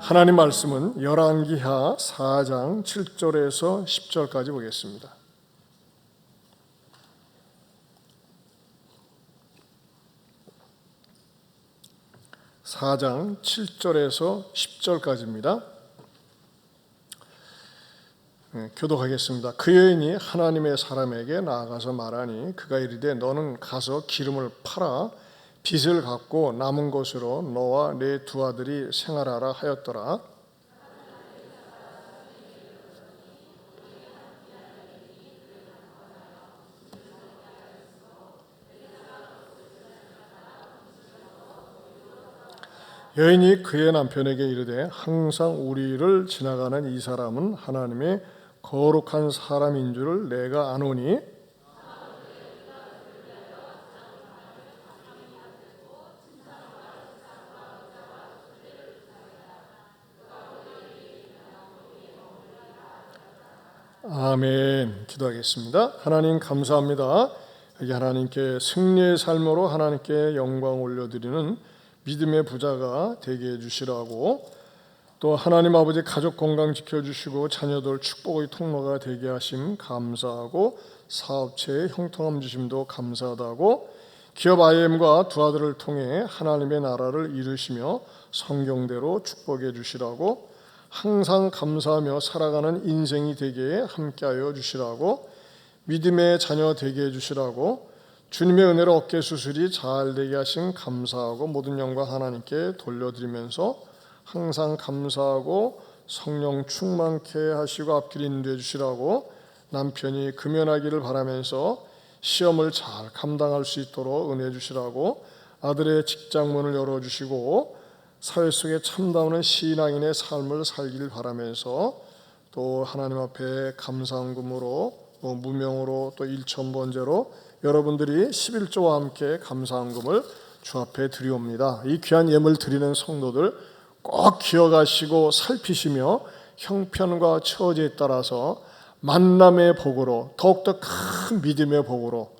하나님 말씀은 열왕기하 4장 7절에서 10절까지 보겠습니다. (4장) 7절에서 10절까지입니다. 교독하겠습니다. 그 여인이 하나님의 사람에게 나아가서 말하니 그가 이르되 너는 가서 기름을 팔아 빚을 갚고 남은 것으로 너와 네 두 아들이 생활하라 하였더라. 여인이 그의 남편에게 이르되 항상 우리를 지나가는 이 사람은 하나님의 거룩한 사람인 줄을 내가 아노니 아멘. 기도하겠습니다. 하나님 감사합니다. 여기 하나님께 승리의 삶으로 하나님께 영광 올려드리는 믿음의 부자가 되게 해주시라고, 또 하나님 아버지 가족 건강 지켜주시고 자녀들 축복의 통로가 되게 하심 감사하고, 사업체의 형통함 주심도 감사하다고, 기업 IM과 두 아들을 통해 하나님의 나라를 이루시며 성경대로 축복해 주시라고, 항상 감사하며 살아가는 인생이 되게 함께하여 주시라고, 믿음의 자녀 되게 해주시라고, 주님의 은혜로 어깨 수술이 잘 되게 하신 감사하고 모든 영광 하나님께 돌려드리면서 항상 감사하고 성령 충만케 하시고 앞길 인도해 주시라고, 남편이 금연하기를 바라면서 시험을 잘 감당할 수 있도록 은혜 주시라고, 아들의 직장문을 열어주시고 사회 속에 참다우는 신앙인의 삶을 살길 바라면서, 또 하나님 앞에 감사헌금으로 무명으로 또 일천번제로 여러분들이 11조와 함께 감사헌금을 주 앞에 드리옵니다. 이 귀한 예물 드리는 성도들 꼭 기억하시고 살피시며 형편과 처지에 따라서 만남의 복으로, 더욱더 큰 믿음의 복으로,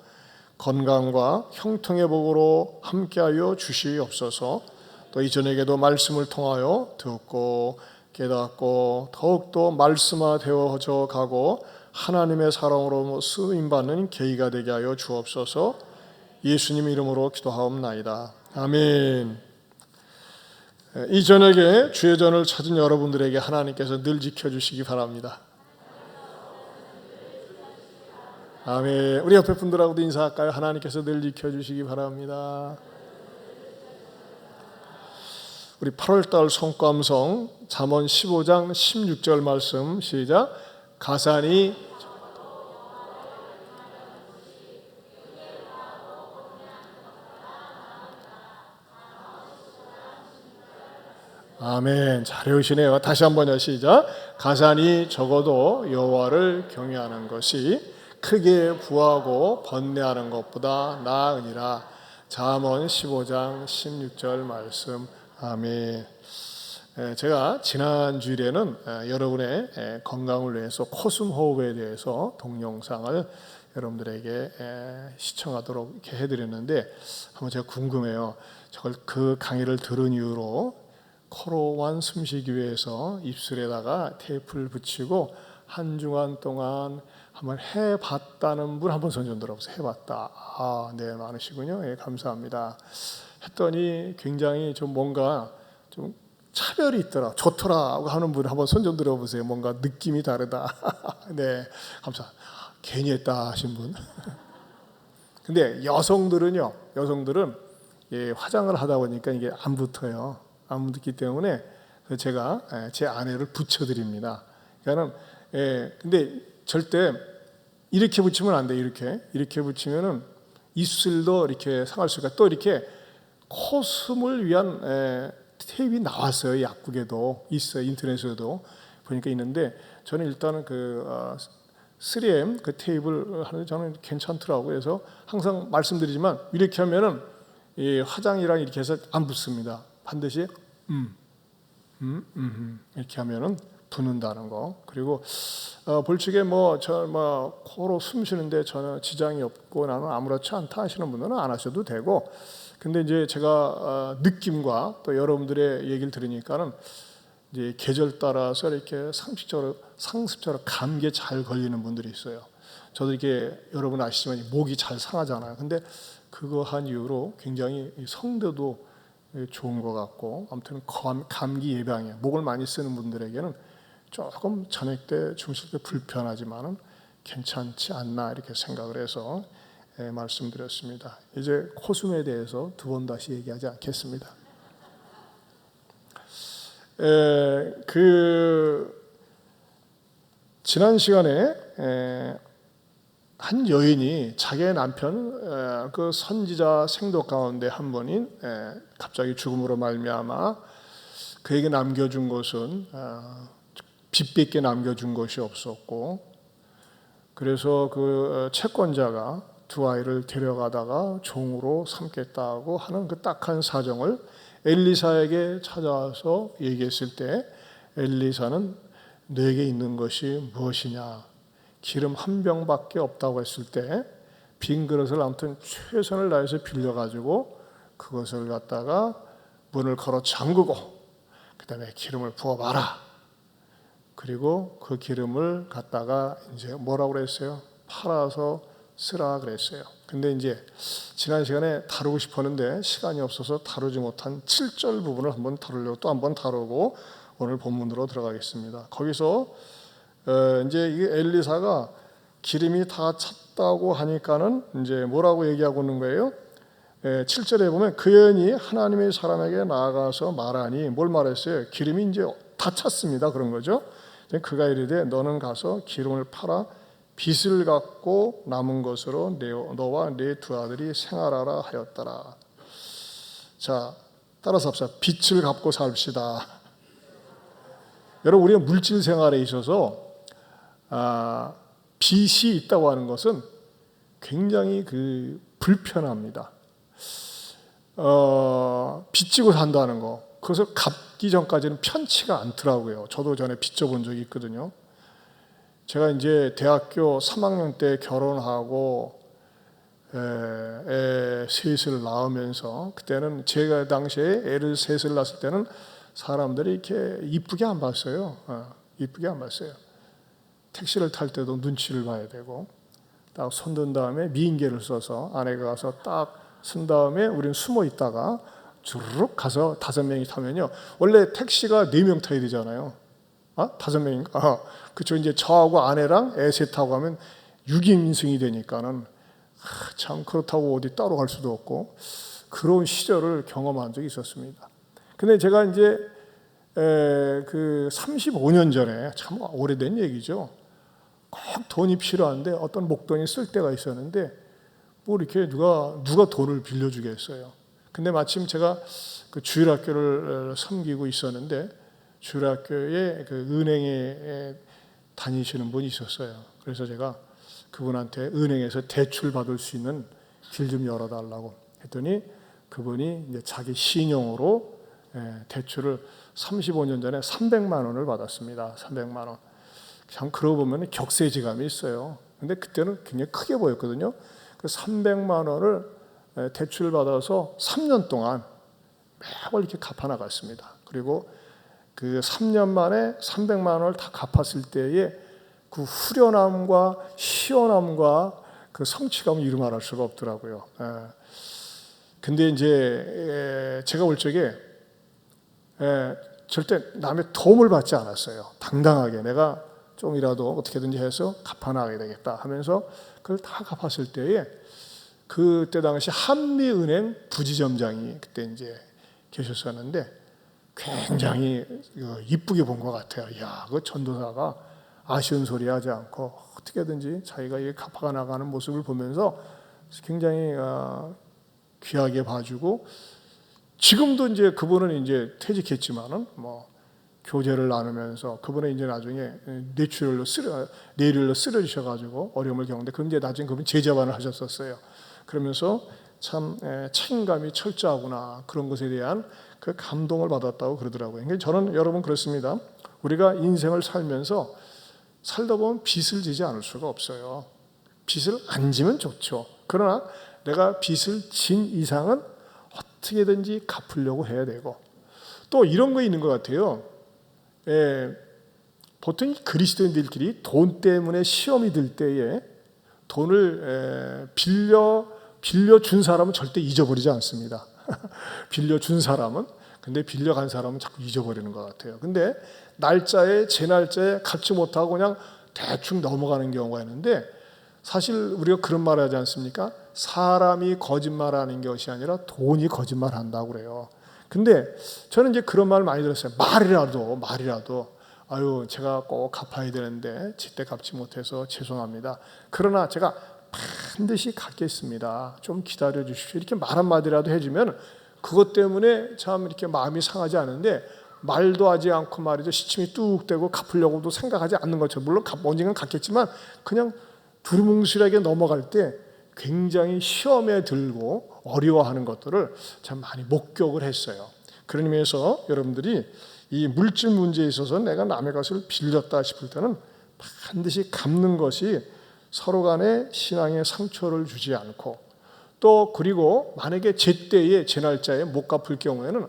건강과 형통의 복으로 함께하여 주시옵소서. 또 이 저녁에도 말씀을 통하여 듣고 깨닫고 더욱더 말씀화되어져 가고 하나님의 사랑으로 쓰임받는 계기가 되게 하여 주옵소서. 예수님 이름으로 기도하옵나이다. 아멘. 이 저녁에 주의 전을 찾은 여러분들에게 하나님께서 늘 지켜주시기 바랍니다. 아멘. 우리 옆에 분들하고도 인사할까요? 하나님께서 늘 지켜주시기 바랍니다. 우리 8월달 성감성 잠언 15장 16절 말씀 시작. 가산이 아멘. 잘 외우시네요. 다시 한번요. 시작. 가산이 적어도 여호와를 경외하는 것이 크게 부하고 번뇌하는 것보다 나으니라. 잠언 15장 16절 말씀. 아멘. 제가 지난 주일에는 여러분의 건강을 위해서 코숨 호흡에 대해서 동영상을 여러분들에게 시청하도록 이렇게 해드렸는데, 한번 제가 궁금해요. 저걸 그 강의를 들은 이후로 코로만 숨쉬기 위해서 입술에다가 테이프를 붙이고 한 주간 동안 한번 해봤다는 분 한번 손 좀 들어보세요. 해봤다. 아, 네, 많으시군요. 예, 감사합니다. 했더니 굉장히 좀 뭔가 좀 차별이 있더라, 좋더라고 하는 분 한번 손 좀 들어보세요. 뭔가 느낌이 다르다. 네, 감사합니다. 괜히 했다 하신 분. 근데 여성들은 예, 화장을 하다 보니까 이게 안 붙어요. 안 붙기 때문에 제가 제 아내를 붙여드립니다. 그러니까는 근데 절대 이렇게 붙이면 안 돼. 이렇게 붙이면은 입술도 이렇게 상할 수가. 또 이렇게 코숨을 위한 테이프가 나왔어요. 약국에도 있어요. 인터넷에도 보니까 있는데, 저는 일단은 그 3M 그 테이프를 하는데 저는 괜찮더라고요. 그래서 항상 말씀드리지만 이렇게 하면은 이 화장이랑 이렇게 해서 안 붙습니다. 반드시 이렇게 하면은 붙는다는 거. 그리고 벌칙에 코로 숨 쉬는데 전혀 지장이 없고 나는 아무렇지 않다 하시는 분들은 안 하셔도 되고, 근데 이제 제가 느낌과 또 여러분들의 얘기를 들으니까는 이제 계절 따라서 이렇게 상습적으로 감기에 잘 걸리는 분들이 있어요. 저도 이렇게 여러분 아시지만 목이 잘 상하잖아요. 근데 그거 한 이후로 굉장히 성대도 좋은 것 같고, 아무튼 감기 예방에 목을 많이 쓰는 분들에게는 조금 저녁 때 주무실 때 불편하지만은 괜찮지 않나 이렇게 생각을 해서 말씀드렸습니다. 이제 코숨에 대해서 두 번 다시 얘기하지 않겠습니다. 지난 시간에 한 여인이 자기의 남편 그 선지자 생도 가운데 한 분인 갑자기 죽음으로 말미암아 그에게 남겨준 것은 빚밖에 남겨준 것이 없었고, 그래서 그 채권자가 두 아이를 데려가다가 종으로 삼겠다고 하는 그 딱한 사정을 엘리사에게 찾아와서 얘기했을 때, 엘리사는 내게 있는 것이 무엇이냐, 기름 한 병밖에 없다고 했을 때 빈 그릇을 아무튼 최선을 다해서 빌려가지고 그것을 갖다가 문을 걸어 잠그고 그 다음에 기름을 부어봐라. 그리고 그 기름을 갖다가 이제 뭐라고 그랬어요? 팔아서 쓰라 그랬어요. 근데 이제 지난 시간에 다루고 싶었는데 시간이 없어서 다루지 못한 7절 부분을 한번 다루려고 또 한번 다루고 오늘 본문으로 들어가겠습니다. 거기서 이제 이 엘리사가 기름이 다 찼다고 하니까는 이제 뭐라고 얘기하고 있는 거예요? 7절에 보면 그 여인이 하나님의 사람에게 나아가서 말하니 뭘 말했어요? 기름이 이제 다 찼습니다. 그런 거죠. 그가 이르되 너는 가서 기름을 팔아 빚을 갚고 남은 것으로 너와 네 두 아들이 생활하라 하였더라. 자, 따라서 합시다. 빚을 갚고 삽시다. 여러분, 우리가 물질 생활에 있어서 빚이 있다고 하는 것은 굉장히 불편합니다. 빚지고 산다는 거, 그것을 갚기 전까지는 편치가 않더라고요. 저도 전에 빚져본 적이 있거든요. 제가 이제 대학교 3학년 때 결혼하고 애 셋을 낳으면서, 그때는 제가 당시에 애를 셋을 낳았을 때는 사람들이 이렇게 이쁘게 안 봤어요. 이쁘게 안 봤어요. 택시를 탈 때도 눈치를 봐야 되고, 딱 손든 다음에 미인계를 써서 아내가 가서 딱 쓴 다음에 우리는 숨어 있다가 주르륵 가서 5명이 타면요, 원래 택시가 4명 타야 되잖아요. 5명인가? 그쵸. 이제 저하고 아내랑 애 셋하고 하면 6인승이 되니까는 참 그렇다고 어디 따로 갈 수도 없고, 그런 시절을 경험한 적이 있었습니다. 근데 제가 이제 그 35년 전에, 참 오래된 얘기죠. 꼭 돈이 필요한데 어떤 목돈이 쓸 때가 있었는데 뭐 이렇게 누가 돈을 빌려주겠어요. 근데 마침 제가 그 주일학교를 섬기고 있었는데 주일학교에 그 은행에 다니시는 분이 있었어요. 그래서 제가 그분한테 은행에서 대출 받을 수 있는 길 좀 열어달라고 했더니 그분이 이제 자기 신용으로 대출을 35년 전에 300만 원을 받았습니다. 300만 원. 참 그러고 보면 격세지감이 있어요. 근데 그때는 굉장히 크게 보였거든요. 그 300만 원을 대출 받아서 3년 동안 매월 이렇게 갚아 나갔습니다. 그리고 그 3년 만에 300만 원을 다 갚았을 때에 그 후련함과 시원함과 그 성취감을 이루 말할 수가 없더라고요. 근데 이제 제가 올 적에 절대 남의 도움을 받지 않았어요. 당당하게 내가 좀이라도 어떻게든지 해서 갚아나가야 되겠다 하면서 그걸 다 갚았을 때에, 그때 당시 한미은행 부지점장이 그때 이제 계셨었는데 굉장히 이쁘게 본 것 같아요. 야, 그 전도사가 아쉬운 소리 하지 않고 어떻게든지 자기가 이 갚아가 나가는 모습을 보면서 굉장히 귀하게 봐주고, 지금도 이제 그분은 이제 퇴직했지만은 뭐 교제를 나누면서 그분은 이제 나중에 뇌출혈로 쓰러지셔가지고 어려움을 겪는데, 그럼 이제 나중에 그분 제자반을 하셨었어요. 그러면서 참 책임감이 철저하구나, 그런 것에 대한 그 감동을 받았다고 그러더라고요. 그러니까 저는 여러분 그렇습니다. 우리가 인생을 살면서 살다 보면 빚을 지지 않을 수가 없어요. 빚을 안 지면 좋죠. 그러나 내가 빚을 진 이상은 어떻게든지 갚으려고 해야 되고, 또 이런 거 있는 것 같아요. 보통 이 그리스도인들끼리 돈 때문에 시험이 들 때에 돈을 빌려준 사람은 절대 잊어버리지 않습니다. 빌려준 사람은, 근데 빌려간 사람은 자꾸 잊어버리는 것 같아요. 근데 제 날짜에 갚지 못하고 그냥 대충 넘어가는 경우가 있는데, 사실 우리가 그런 말 하지 않습니까? 사람이 거짓말하는 것이 아니라 돈이 거짓말한다고 그래요. 근데 저는 이제 그런 말 많이 들었어요. 말이라도 아유, 제가 꼭 갚아야 되는데 제때 갚지 못해서 죄송합니다. 그러나 제가 반드시 갚겠습니다. 좀 기다려 주십시오. 이렇게 말 한마디라도 해주면 그것 때문에 참 이렇게 마음이 상하지 않은데, 말도 하지 않고 말이죠, 시침이 뚝 떼고 갚으려고도 생각하지 않는 것처럼, 물론 언젠간 갚겠지만 그냥 두루뭉실하게 넘어갈 때 굉장히 시험에 들고 어려워하는 것들을 참 많이 목격을 했어요. 그런 의미에서 여러분들이 이 물질 문제에 있어서 내가 남의 것을 빌렸다 싶을 때는 반드시 갚는 것이 서로 간에 신앙에 상처를 주지 않고, 또 그리고 만약에 제 날짜에 못 갚을 경우에는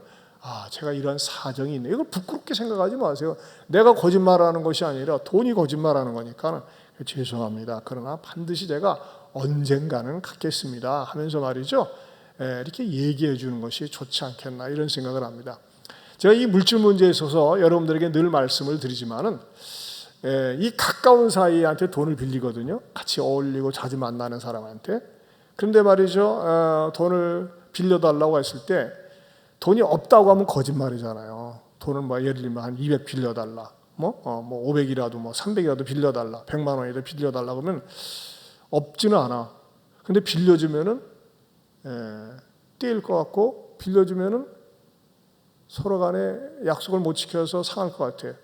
제가 이런 사정이 있네, 이걸 부끄럽게 생각하지 마세요. 내가 거짓말하는 것이 아니라 돈이 거짓말하는 거니까 죄송합니다. 그러나 반드시 제가 언젠가는 갚겠습니다 하면서 말이죠, 이렇게 얘기해 주는 것이 좋지 않겠나, 이런 생각을 합니다. 제가 이 물질 문제에 있어서 여러분들에게 늘 말씀을 드리지만은, 이 가까운 사이한테 돈을 빌리거든요. 같이 어울리고 자주 만나는 사람한테. 그런데 말이죠, 돈을 빌려달라고 했을 때 돈이 없다고 하면 거짓말이잖아요. 돈을 예를 들면 한 200 빌려달라, 500이라도 300이라도 빌려달라, 100만 원이라도 빌려달라 그러면 없지는 않아. 근데 빌려주면은 떼일 것 같고, 빌려주면은 서로 간에 약속을 못 지켜서 상할 것 같아요.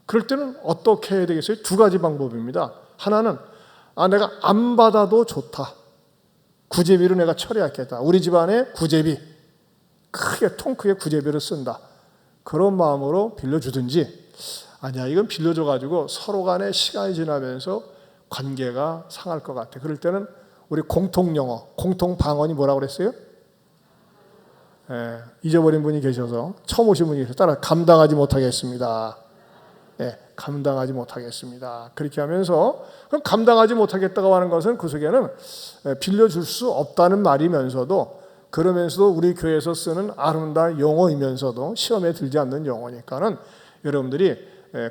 그럴 때는 어떻게 해야 되겠어요? 두 가지 방법입니다. 하나는 내가 안 받아도 좋다, 구제비로 내가 처리하겠다, 우리 집안에 구제비 통 크게 구제비를 쓴다, 그런 마음으로 빌려주든지, 아니야 이건 빌려줘가지고 서로 간에 시간이 지나면서 관계가 상할 것 같아. 그럴 때는 우리 공통영어, 공통방언이 뭐라고 그랬어요? 잊어버린 분이 계셔서, 처음 오신 분이 계셔서 따라 감당하지 못하겠습니다. 감당하지 못하겠습니다. 그렇게 하면서, 그럼 감당하지 못하겠다고 하는 것은 그 속에는 빌려줄 수 없다는 말이면서도, 그러면서도 우리 교회에서 쓰는 아름다운 용어이면서도 시험에 들지 않는 용어니까는 여러분들이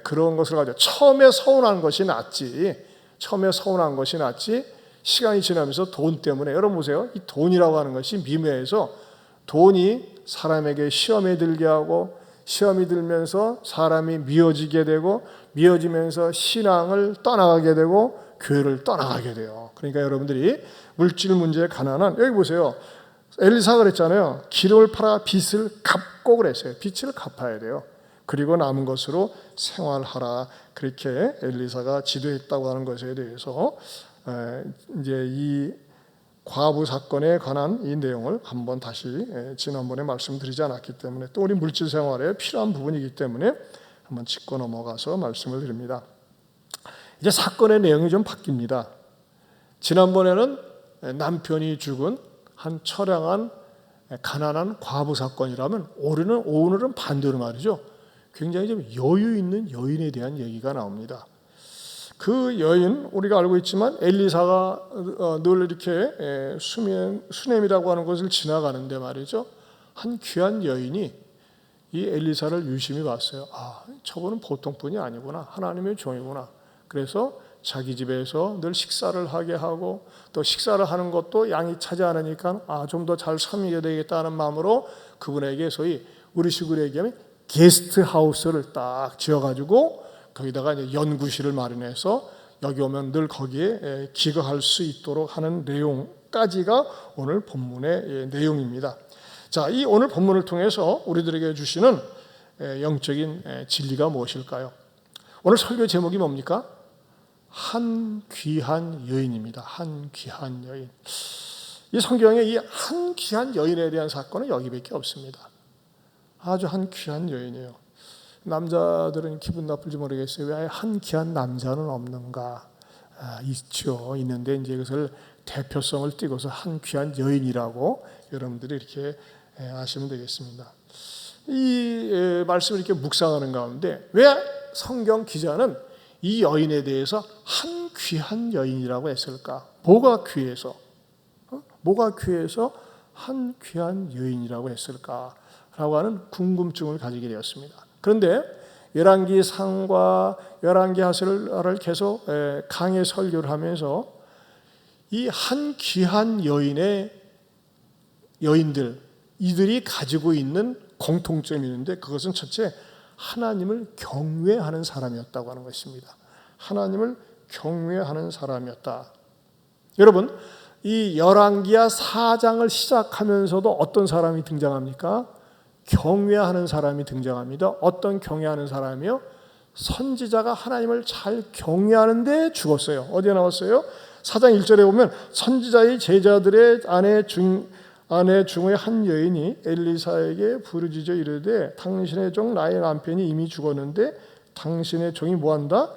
그런 것을 가지고 처음에 서운한 것이 낫지, 시간이 지나면서 돈 때문에, 여러분 보세요, 이 돈이라고 하는 것이 미묘해서, 돈이 사람에게 시험에 들게 하고, 시험이 들면서 사람이 미워지게 되고, 미워지면서 신앙을 떠나가게 되고 교회를 떠나가게 돼요. 그러니까 여러분들이 물질 문제에 가난한, 여기 보세요, 엘리사가 그랬잖아요. 기름을 팔아 빚을 갚고 그랬어요. 빚을 갚아야 돼요. 그리고 남은 것으로 생활하라, 그렇게 엘리사가 지도했다고 하는 것에 대해서 이제 이 과부 사건에 관한 이 내용을 한번 다시 지난번에 말씀드리지 않았기 때문에, 또 우리 물질 생활에 필요한 부분이기 때문에 한번 짚고 넘어가서 말씀을 드립니다. 이제 사건의 내용이 좀 바뀝니다. 지난번에는 남편이 죽은 한 처량한 가난한 과부 사건이라면, 오늘은 반대로 말이죠, 굉장히 좀 여유 있는 여인에 대한 얘기가 나옵니다. 그 여인, 우리가 알고 있지만 엘리사가 늘 이렇게 수넴이라고 하는 것을 지나가는데 말이죠, 한 귀한 여인이 이 엘리사를 유심히 봤어요. 저분은 보통 분이 아니구나, 하나님의 종이구나. 그래서 자기 집에서 늘 식사를 하게 하고, 또 식사를 하는 것도 양이 차지 않으니까 좀 더 잘 섬기게 되겠다는 마음으로 그분에게 소위 우리식으로 얘기하면 게스트하우스를 딱 지어가지고 거기다가 이제 연구실을 마련해서 여기 오면 늘 거기에 기거할 수 있도록 하는 내용까지가 오늘 본문의 내용입니다. 자, 이 오늘 본문을 통해서 우리들에게 주시는 영적인 진리가 무엇일까요? 오늘 설교 제목이 뭡니까? 한 귀한 여인입니다. 한 귀한 여인. 이 성경에 이 한 귀한 여인에 대한 사건은 여기밖에 없습니다. 아주 한 귀한 여인이에요. 남자들은 기분 나쁠지 모르겠어요. 왜 한 귀한 남자는 없는가? 있죠. 있는데 이제 이것을 대표성을 띠고서 한 귀한 여인이라고 여러분들이 이렇게 아시면 되겠습니다. 이 말씀을 이렇게 묵상하는 가운데 왜 성경 기자는 이 여인에 대해서 한 귀한 여인이라고 했을까? 뭐가 귀해서? 뭐가 귀해서 한 귀한 여인이라고 했을까라고 하는 궁금증을 가지게 되었습니다. 그런데 열왕기 상과 열왕기 하서를 계속 강해 설교를 하면서 이 한 귀한 여인들 이들이 가지고 있는 공통점이 있는데 그것은 첫째 하나님을 경외하는 사람이었다고 하는 것입니다. 하나님을 경외하는 사람이었다. 여러분, 이 열왕기야 4장을 시작하면서도 어떤 사람이 등장합니까? 경외하는 사람이 등장합니다. 어떤 경외하는 사람이요? 선지자가 하나님을 잘 경외하는데 죽었어요. 어디에 나왔어요? 4장 1절에 보면 선지자의 제자들의 아내 중의 한 여인이 엘리사에게 부르짖어 이르되 당신의 종 나의 남편이 이미 죽었는데 당신의 종이 뭐한다?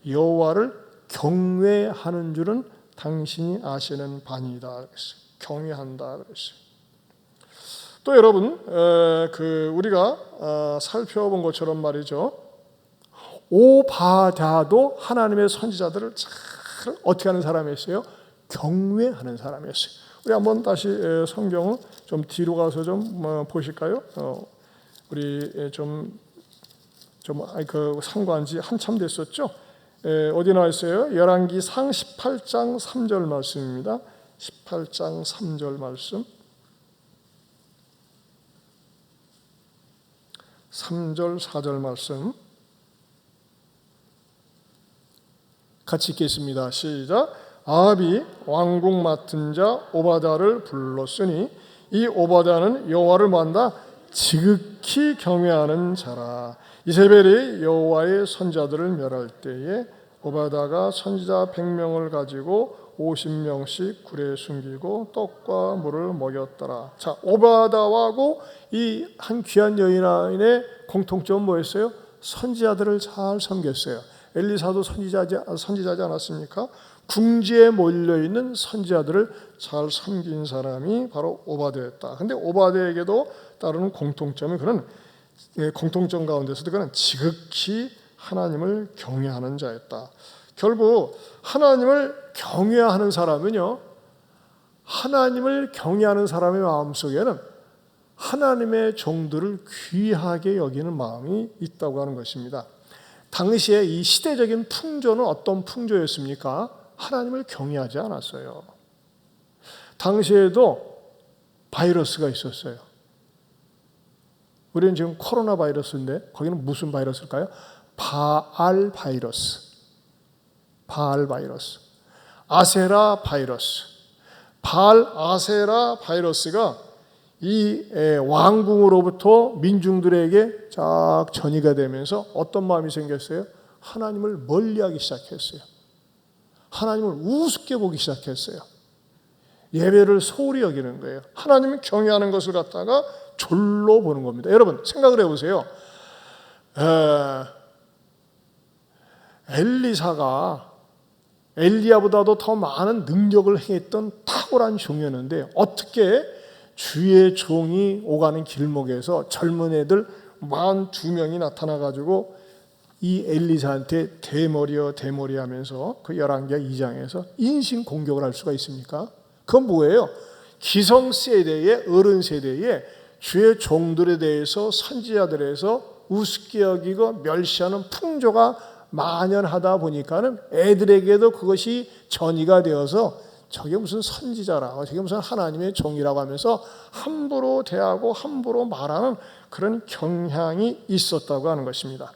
여호와를 경외하는 줄은 당신이 아시는 바니이다 그랬어요. 경외한다 그랬어요. 또 여러분 우리가 살펴본 것처럼 말이죠. 오바댜도 하나님의 선지자들을 잘 어떻게 하는 사람이었어요? 경외하는 사람이었어요. 우리 한번 다시 성경을 좀 뒤로 가서 좀 보실까요? 우리 그 상고한 지 한참 됐었죠. 어디 나와 있어요? 열왕기상 18장 3절 말씀입니다. 18장 3절 말씀. 3절 4절 말씀 같이 읽겠습니다. 시작. 아합이 왕궁 맡은 자 오바댜를 불렀으니 이 오바댜는 여호와를 뭐한다? 지극히 경외하는 자라. 이세벨이 여호와의 선자들을 멸할 때에 오바댜가 선지자 100명을 가지고 50명씩 굴에 숨기고 떡과 물을 먹였더라. 자, 오바댜하고 이 한 귀한 여인의 공통점은 뭐였어요? 선지자들을 잘 섬겼어요. 엘리사도 선지자지 않았습니까? 궁지에 몰려있는 선지자들을 잘 섬긴 사람이 바로 오바댜였다. 그런데 오바댜에게도 따르는 공통점이 그는 공통점 가운데서도 그는 지극히 하나님을 경외하는 자였다. 결국 하나님을 경외하는 사람은요, 하나님을 경외하는 사람의 마음속에는 하나님의 종들을 귀하게 여기는 마음이 있다고 하는 것입니다. 당시에 이 시대적인 풍조는 어떤 풍조였습니까? 하나님을 경외하지 않았어요. 당시에도 바이러스가 있었어요. 우리는 지금 코로나 바이러스인데 거기는 무슨 바이러스일까요? 바알 바이러스, 아세라 바이러스. 바알 아세라 바이러스가 이 왕궁으로부터 민중들에게 쫙 전이가 되면서 어떤 마음이 생겼어요? 하나님을 멀리하기 시작했어요. 하나님을 우습게 보기 시작했어요. 예배를 소홀히 여기는 거예요. 하나님을 경외하는 것을 갖다가 졸로 보는 겁니다. 여러분 생각을 해보세요. 엘리사가 엘리야보다도 더 많은 능력을 행했던 탁월한 종이었는데 어떻게 주의 종이 오가는 길목에서 젊은 애들 42명이 나타나가지고 이 엘리사한테 대머리 하면서 그 열왕기하 2장에서 인신 공격을 할 수가 있습니까? 그건 뭐예요? 기성세대의 어른 세대에 주의 종들에 대해서 선지자들에서 우습게 여기고 멸시하는 풍조가 만연하다 보니까는 애들에게도 그것이 전이가 되어서 저게 무슨 선지자라고 저게 무슨 하나님의 종이라고 하면서 함부로 대하고 함부로 말하는 그런 경향이 있었다고 하는 것입니다.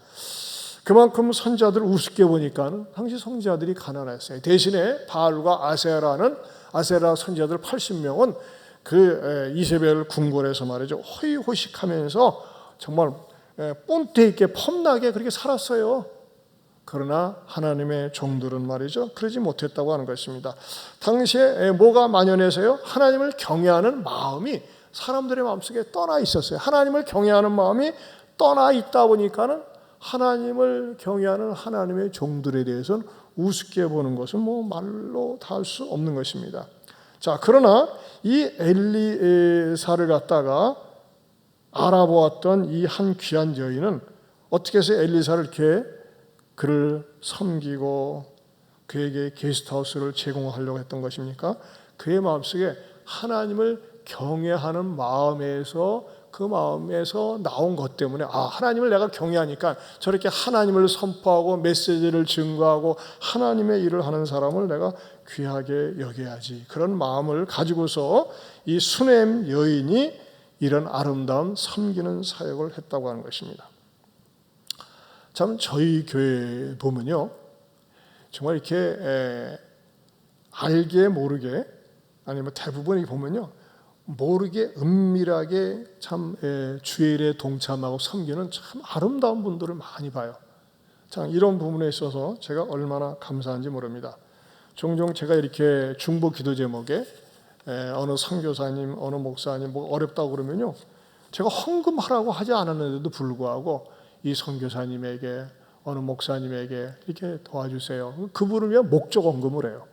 그만큼 선지자들을 우습게 보니까는 당시 선지자들이 가난했어요. 대신에 바알과 아세라 선지자들 80명은 그 이세벨 궁궐에서 말이죠 허위호식하면서 정말 뽐때 있게 폼나게 그렇게 살았어요. 그러나 하나님의 종들은 말이죠 그러지 못했다고 하는 것입니다. 당시에 뭐가 만연해서요? 하나님을 경외하는 마음이 사람들의 마음속에 떠나 있었어요. 하나님을 경외하는 마음이 떠나 있다 보니까는 하나님을 경외하는 하나님의 종들에 대해서는 우습게 보는 것은 뭐 말로 다 할 수 없는 것입니다. 자, 그러나 이 엘리사를 갖다가 알아보았던 이 한 귀한 여인은 어떻게 해서 엘리사를 이렇게 그를 섬기고 그에게 게스트하우스를 제공하려고 했던 것입니까? 그의 마음속에 하나님을 경외하는 마음에서, 그 마음에서 나온 것 때문에 하나님을 내가 경외하니까 저렇게 하나님을 선포하고 메시지를 증거하고 하나님의 일을 하는 사람을 내가 귀하게 여겨야지, 그런 마음을 가지고서 이 수넴 여인이 이런 아름다운 섬기는 사역을 했다고 하는 것입니다. 참 저희 교회에 보면요, 정말 이렇게 알게 모르게, 아니면 대부분이 보면요, 모르게 은밀하게 참 주의 일에 동참하고 섬기는 참 아름다운 분들을 많이 봐요. 참 이런 부분에 있어서 제가 얼마나 감사한지 모릅니다. 종종 제가 이렇게 중보 기도 제목에 어느 선교사님, 어느 목사님 뭐 어렵다고 그러면요, 제가 헌금하라고 하지 않았는데도 불구하고 이 선교사님에게, 어느 목사님에게 이렇게 도와주세요, 그분을 위한 목적 헌금을 해요.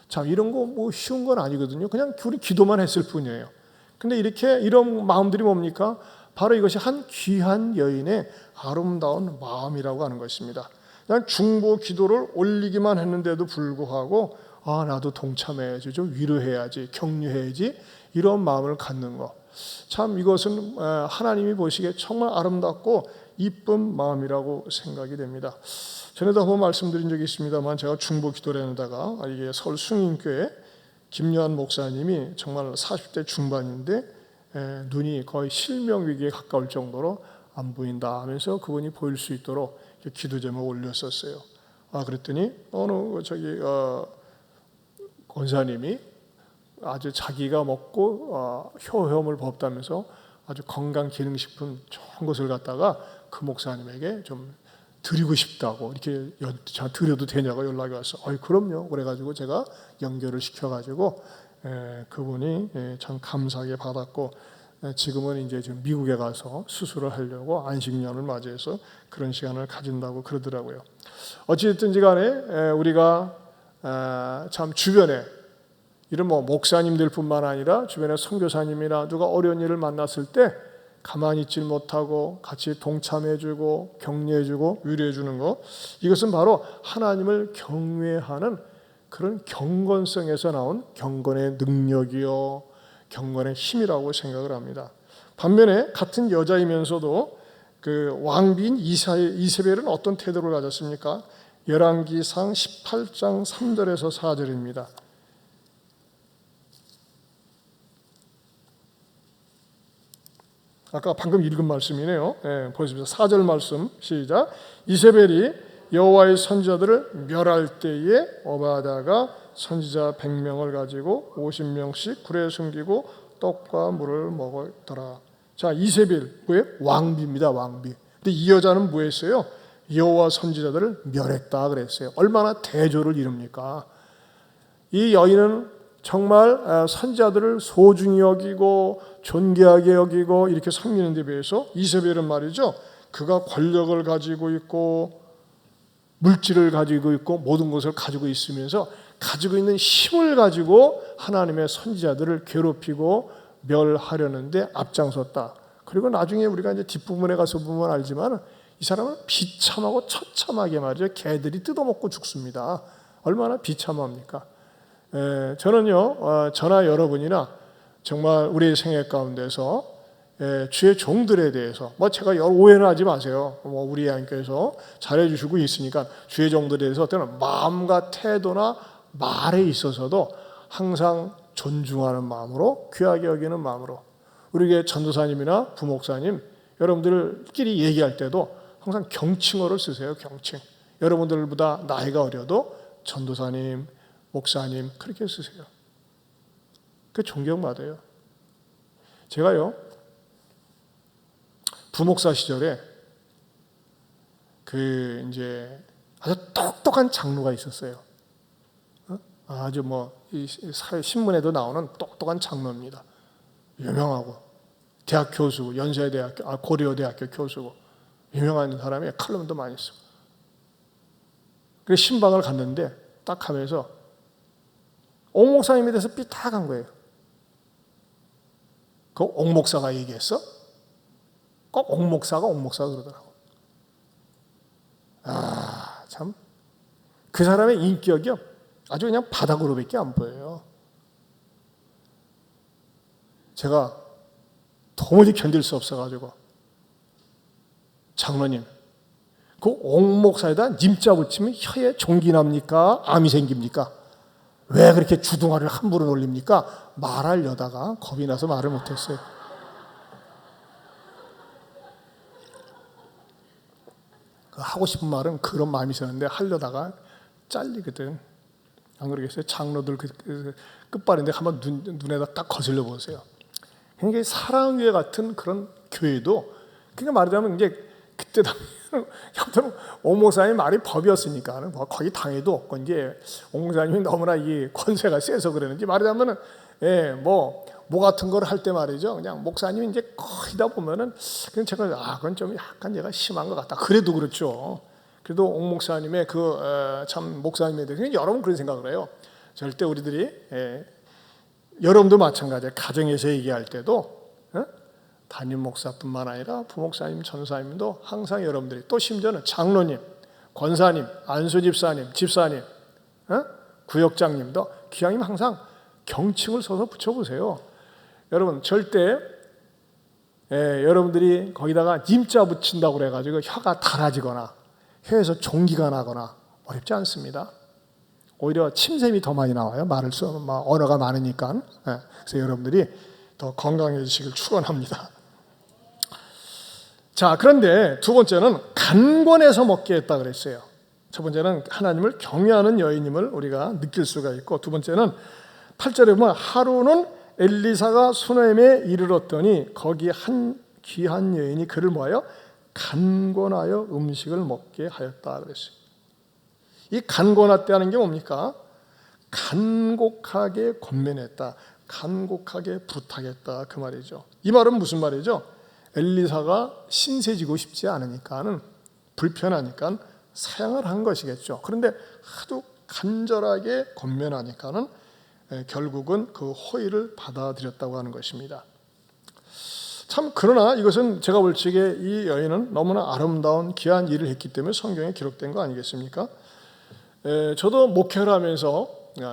참 이런 거 뭐 쉬운 건 아니거든요. 그냥 우리 기도만 했을 뿐이에요. 근데 이렇게 이런 마음들이 뭡니까? 바로 이것이 한 귀한 여인의 아름다운 마음이라고 하는 것입니다. 그냥 중보 기도를 올리기만 했는데도 불구하고 나도 동참해야지, 좀 위로해야지, 격려해야지, 이런 마음을 갖는 것. 참 이것은 하나님이 보시기에 정말 아름답고 이쁜 마음이라고 생각이 됩니다. 전에도 한번 말씀드린 적이 있습니다만, 제가 중보 기도를 하다가 이게 서울 숭인교회 김요한 목사님이 정말 40대 중반인데 눈이 거의 실명 위기에 가까울 정도로 안 보인다 하면서 그분이 보일 수 있도록 기도 제목 올렸었어요. 그랬더니 어느 권사님이 아주 자기가 먹고 효험을 법다면서 아주 건강기능식품 좋은 것을 갖다가 그 목사님에게 좀 드리고 싶다고, 이렇게 드려도 되냐고 연락이 왔어. 그럼요. 그래가지고 제가 연결을 시켜가지고 그분이 참 감사하게 받았고, 지금은 이제 지금 미국에 가서 수술을 하려고 안식년을 맞이해서 그런 시간을 가진다고 그러더라고요. 어찌됐든지 간에 우리가 참 주변에 이런 목사님들뿐만 아니라 주변에 선교사님이나 누가 어려운 일을 만났을 때 가만히 있질 못하고 같이 동참해주고 격려해주고 위로해주는 것, 이것은 바로 하나님을 경외하는 그런 경건성에서 나온 경건의 능력이요, 경건의 힘이라고 생각을 합니다. 반면에 같은 여자이면서도 그 왕비인 이세벨은 어떤 태도를 가졌습니까? 열왕기상 18장 3절에서 4절입니다. 아까 방금 읽은 말씀이네요. 보십시오. 4절 말씀 시작. 이세벨이 여호와의 선지자들을 멸할 때에 오바다가 선지자 100명을 가지고 50명씩 굴에 숨기고 떡과 물을 먹었더라. 자, 이세벨 뭐예요? 왕비입니다. 왕비. 근데 이 여자는 뭐했어요? 여호와 선지자들을 멸했다 그랬어요. 얼마나 대조를 이룹니까? 이 여인은 정말 선지자들을 소중히 여기고 존귀하게 여기고 이렇게 섬기는 데 비해서 이세벨은 말이죠, 그가 권력을 가지고 있고 물질을 가지고 있고 모든 것을 가지고 있으면서 가지고 있는 힘을 가지고 하나님의 선지자들을 괴롭히고 멸하려는데 앞장섰다. 그리고 나중에 우리가 이제 뒷부분에 가서 보면 알지만 이 사람은 비참하고 처참하게 말이죠, 개들이 뜯어먹고 죽습니다. 얼마나 비참합니까? 저는요, 저나 여러분이나 정말 우리의 생애 가운데서 주의 종들에 대해서 제가 오해는 하지 마세요. 우리 하나님께서 잘해주시고 있으니까 주의 종들에 대해서 어떤 마음과 태도나 말에 있어서도 항상 존중하는 마음으로, 귀하게 여기는 마음으로, 우리의 전도사님이나 부목사님 여러분들끼리 얘기할 때도 항상 경칭어를 쓰세요. 경칭. 여러분들보다 나이가 어려도 전도사님, 목사님 그렇게 쓰세요. 그 존경받아요. 제가요, 부목사 시절에 이제 아주 똑똑한 장로가 있었어요. 아주 이 신문에도 나오는 똑똑한 장로입니다. 유명하고 대학 교수고, 연세대학교, 고려대학교 교수고, 유명한 사람이 칼럼도 많이 쓰고. 그래서 신방을 갔는데 딱 하면서 옥 목사님에 대해서 삐딱한 거예요. 그 옥 목사가 얘기했어? 꼭 옥목사가 그러더라고. 참 그 사람의 인격이 아주 그냥 바닥으로밖에 안 보여요. 제가 도무지 견딜 수 없어가지고 장로님, 그 옥목사에다 님자 붙이면 혀에 종기 납니까? 암이 생깁니까? 왜 그렇게 주둥아리를 함부로 놀립니까? 말하려다가 겁이 나서 말을 못했어요. 하고 싶은 말은 그런 마음이 있었는데 하려다가 잘리거든. 안 그러겠어요? 장로들 끝발인데 한번 눈에다 딱 거슬려 보세요. 그러니까 사랑교회 같은 그런 교회도, 그러니까 말하자면 이제 그때 당시에는 옥목사님 말이 법이었으니까 거기 당해도 없고, 이제 옥목사님이 너무나 이 권세가 세서 그러는지 말하자면은 뭐 같은 걸 할 때 말이죠. 그냥 목사님이 이제 거의다 보면은 그냥 제가 그건 좀 약간 얘가 심한 것 같다. 그래도 그렇죠. 그래도 옥목사님의 참 목사님에 대해서 여러분 그런 생각을 해요. 절대 우리들이 여러분도 마찬가지예요. 가정에서 얘기할 때도 담임 목사뿐만 아니라 부목사님, 전사님도 항상 여러분들이, 또 심지어는 장로님, 권사님, 안수집사님, 집사님, 구역장님도 기왕이면 항상 경칭을 써서 붙여보세요. 여러분 절대 여러분들이 거기다가 님자 붙인다고 그래가지고 혀가 달아지거나 혀에서 종기가 나거나 어렵지 않습니다. 오히려 침샘이 더 많이 나와요. 언어가 많으니까. 그래서 여러분들이 더 건강해지시길 축원합니다. 자, 그런데 두 번째는 간권해서 먹게 했다 그랬어요. 첫 번째는 하나님을 경외하는 여인임을 우리가 느낄 수가 있고, 두 번째는 8절에 보면 하루는 엘리사가 수넴에 이르렀더니 거기 한 귀한 여인이 그를 뭐하여 간권하여 음식을 먹게 하였다 그랬어요. 이 간권하다는 게 뭡니까? 간곡하게 권면했다, 간곡하게 부탁했다, 그 말이죠. 이 말은 무슨 말이죠? 엘리사가 신세지고 싶지 않으니까는, 불편하니까 사양을 한 것이겠죠. 그런데 하도 간절하게 권면하니까는 결국은 그 호의를 받아들였다고 하는 것입니다. 참, 그러나 이것은 제가 볼 적에 이 여인은 너무나 아름다운 귀한 일을 했기 때문에 성경에 기록된 거 아니겠습니까? 저도 목회를 하면서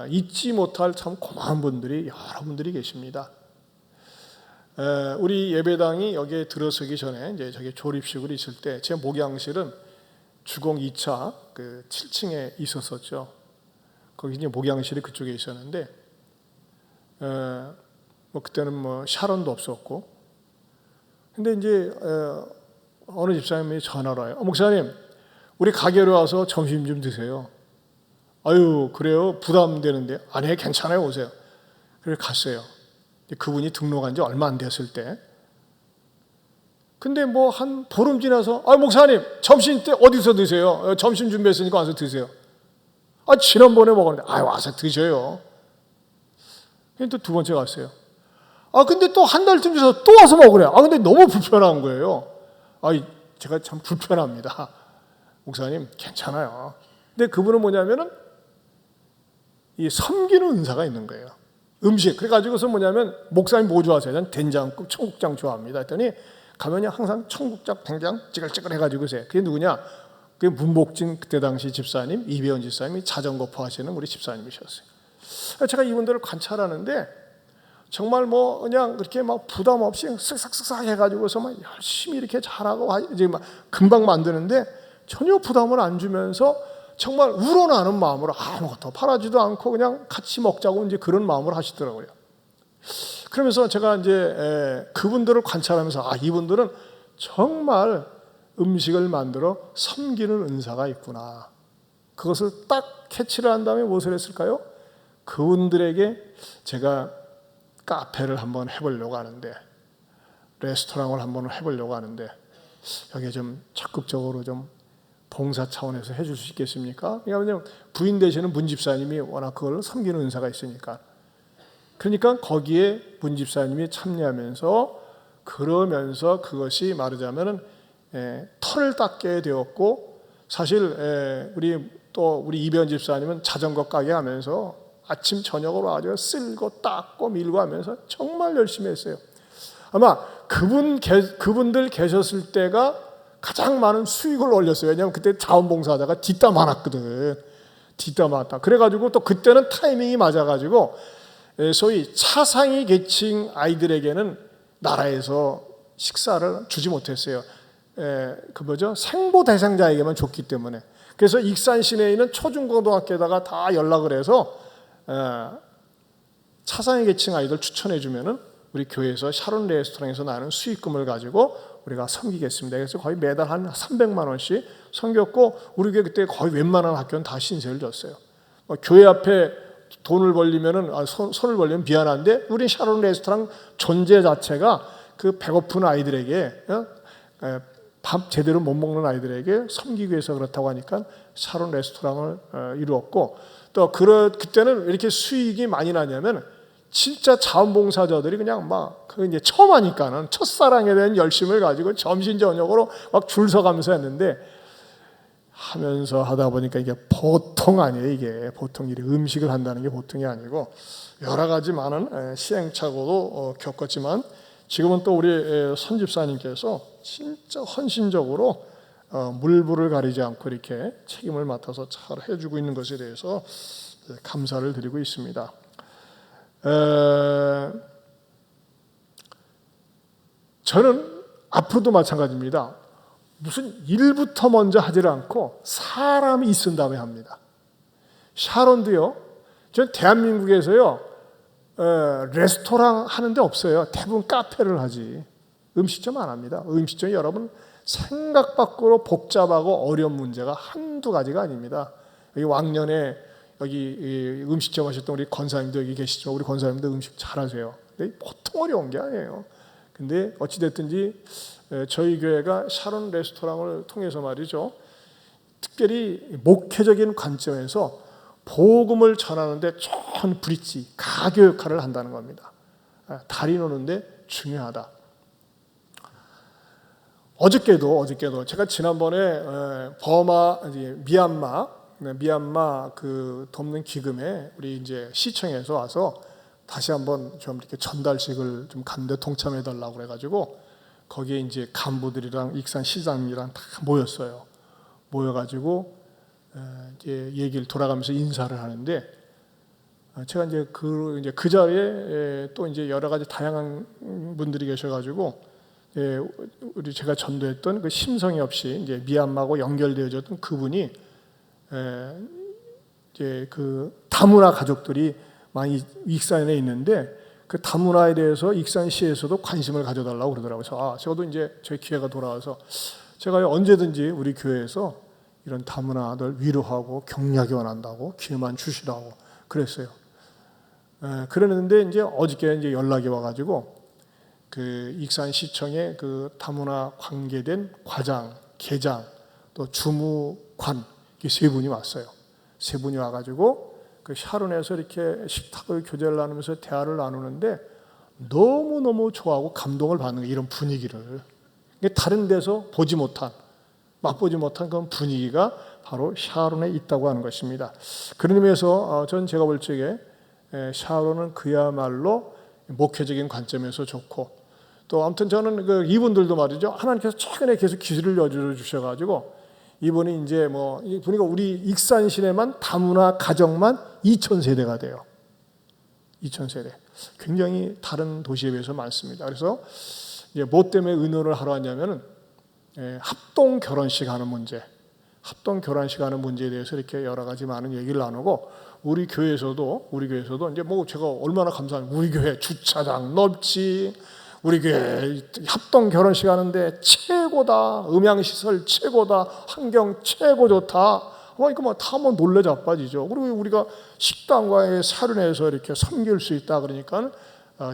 잊지 못할 참 고마운 분들이 여러분들이 계십니다. 우리 예배당이 여기에 들어서기 전에 이제 저기 조립식으로 있을 때 제 목양실은 주공 2차 그 7층에 있었었죠. 거기 이제 목양실이 그쪽에 있었는데, 뭐 그때는 뭐 샤론도 없었고, 근데 이제 어느 집사님이 전화를 와요. 목사님, 우리 가게로 와서 점심 좀 드세요. 아유, 그래요? 부담되는데. 아니, 괜찮아요, 오세요. 그래서 갔어요. 그분이 등록한 지 얼마 안 됐을 때. 근데 뭐 한 보름 지나서, 목사님, 점심 때 어디서 드세요? 점심 준비했으니까 와서 드세요. 지난번에 먹었는데, 와서 드셔요. 또 두 번째 갔어요. 근데 또 한 달쯤 지나서 또 와서 먹으래요. 근데 너무 불편한 거예요. 제가 참 불편합니다. 목사님, 괜찮아요. 근데 그분은 뭐냐면은 이 섬기는 은사가 있는 거예요. 음식. 그래가지고서 뭐냐면, 목사님 뭐 좋아하세요? 전 된장국, 청국장 좋아합니다. 했더니 가면요 항상 청국장, 된장 찌글찌글 해가지고 오세요. 그게 누구냐? 그게 문복진 그때 당시 집사님, 이배원 집사님이 자전거포 하시는 우리 집사님이셨어요. 제가 이분들을 관찰하는데 정말 뭐 그냥 그렇게 막 부담 없이 쓱싹쓱싹 해가지고서 막 열심히 이렇게 잘하고 이제 막 금방 만드는데 전혀 부담을 안 주면서 정말 우러나는 마음으로 아무것도 바라지도 않고 그냥 같이 먹자고 이제 그런 마음으로 하시더라고요. 그러면서 제가 이제 그분들을 관찰하면서 이분들은 정말 음식을 만들어 섬기는 은사가 있구나. 그것을 딱 캐치를 한 다음에 무엇을 했을까요? 그분들에게 제가 카페를 한번 해보려고 하는데, 레스토랑을 한번 해보려고 하는데, 여기에 좀 적극적으로 좀 봉사 차원에서 해줄 수 있겠습니까? 왜냐하면 부인 되시는 문집사님이 워낙 그걸 섬기는 은사가 있으니까. 그러니까 거기에 문집사님이 참여하면서, 그러면서 그것이 말하자면은 털을 닦게 되었고, 사실 우리 이변 집사님은 자전거 가게 하면서 아침 저녁으로 아주 쓸고 닦고 밀고 하면서 정말 열심히 했어요. 아마 그분들 계셨을 때가 가장 많은 수익을 올렸어요. 왜냐하면 그때 자원봉사자가 뒷담 많았거든. 뒷담 많았다. 그래가지고 또 그때는 타이밍이 맞아가지고 소위 차상위 계층 아이들에게는 나라에서 식사를 주지 못했어요. 생보 대상자에게만 줬기 때문에. 그래서 익산 시내에 있는 초중고등학교에다가 다 연락을 해서 차상위 계층 아이들 추천해 주면은 우리 교회에서 샤론 레스토랑에서 나는 수익금을 가지고 우리가 섬기겠습니다. 그래서 거의 매달 한 300만 원씩 섬겼고, 우리 교회 그때 거의 웬만한 학교는 다 신세를 졌어요. 교회 앞에 돈을 벌리면은 손을 벌리면 미안한데, 우리 샤론 레스토랑 존재 자체가 그 배고픈 아이들에게 밥 제대로 못 먹는 아이들에게 섬기기 위해서 그렇다고 하니까 샤론 레스토랑을 이루었고, 또 그때는 이렇게 수익이 많이 나냐면 진짜 자원봉사자들이 그냥 그 이제 처음 하니까는 첫사랑에 대한 열심을 가지고 점심 저녁으로 막 줄 서가면서 했는데, 하면서 하다 보니까 이게 보통 아니에요. 이게 보통 일이, 음식을 한다는 게 보통이 아니고 여러 가지 많은 시행착오도 겪었지만, 지금은 또 우리 선집사님께서 진짜 헌신적으로 물불을 가리지 않고 이렇게 책임을 맡아서 잘 해주고 있는 것에 대해서 감사를 드리고 있습니다. 저는 앞으로도 마찬가지입니다. 무슨 일부터 먼저 하지 않고 사람이 있은 다음에 합니다. 샤론도요, 전 대한민국에서요 레스토랑 하는 데 없어요. 대부분 카페를 하지. 음식점 안 합니다. 음식점이 여러분 생각 밖으로 복잡하고 어려운 문제가 한두 가지가 아닙니다. 여기 왕년에 여기 음식점 하셨던 우리 권사님도 여기 계시죠. 우리 권사님도 음식 잘하세요. 근데 보통 어려운 게 아니에요. 근데 어찌됐든지 저희 교회가 샤론 레스토랑을 통해서 말이죠, 특별히 목회적인 관점에서 복음을 전하는데 좋은 브릿지, 가교 역할을 한다는 겁니다. 다리 노는데 중요하다. 어저께도 제가 지난번에 버마, 미얀마 그 돕는 기금에 우리 이제 시청에서 와서 다시 한번 좀 이렇게 전달식을 좀 갔는데 동참해 달라고 그래가지고 거기에 이제 간부들이랑 익산 시장이랑 다 모였어요. 모여가지고 이제 얘기를 돌아가면서 인사를 하는데, 제가 이제 그 자리에 또 이제 여러 가지 다양한 분들이 계셔가지고 우리 제가 전도했던 그 심성이 없이 이제 미얀마하고 연결되어졌던 그분이 이제 그 다문화 가족들이 많이 익산에 있는데, 그 다문화에 대해서 익산시에서도 관심을 가져달라고 그러더라고요. 그래서 저도 이제 저희 기회가 돌아와서 제가 언제든지 우리 교회에서 이런 다문화들 위로하고 격려하기 원한다고 기회만 주시라고 그랬어요. 그랬는데 이제 어저께 이제 연락이 와가지고 그 익산시청에 그 다문화 관계된 과장, 계장, 또 주무관 이 세 분이 왔어요. 세 분이 와가지고 그 샤론에서 이렇게 식탁을 교제를 나누면서 대화를 나누는데 너무너무 좋아하고 감동을 받는 거예요. 이런 분위기를. 다른 데서 맛보지 못한 그런 분위기가 바로 샤론에 있다고 하는 것입니다. 그런 의미에서 전 제가 볼 적에 샤론은 그야말로 목회적인 관점에서 좋고, 또 아무튼 저는 이분들도 말이죠, 하나님께서 최근에 계속 기술을 여겨 주셔가지고 이분이 이제 보니까 우리 익산 시내만 다문화 가정만 2,000세대가 돼요. 2,000세대. 굉장히 다른 도시에 비해서 많습니다. 그래서 이제 뭐 때문에 의논을 하러 왔냐면은 합동 결혼식 하는 문제에 대해서 이렇게 여러 가지 많은 얘기를 나누고, 우리 교회에서도 이제 제가 얼마나 감사합니다. 우리 교회 주차장 넓지, 우리 교회 합동 결혼식 하는데 최고다, 음향시설 최고다, 환경 최고 좋다. 이거 다 놀래 자빠지죠. 그리고 우리가 식당과의 사륜에서 이렇게 섬길 수 있다 그러니까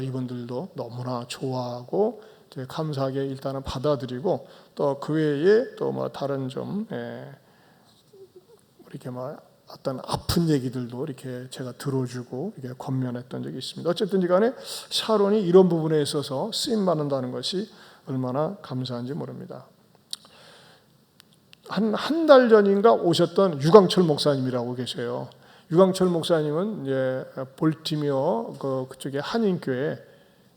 이분들도 너무나 좋아하고 감사하게 일단은 받아들이고, 또 그 외에 또 다른 좀 이렇게 어떤 아픈 얘기들도 이렇게 제가 들어주고 이렇게 권면했던 적이 있습니다. 어쨌든지 간에 샤론이 이런 부분에 있어서 쓰임 받는다는 것이 얼마나 감사한지 모릅니다. 한 달 전인가 오셨던 유광철 목사님이라고 계세요. 유광철 목사님은 이제 볼티미어 그쪽에 한인교회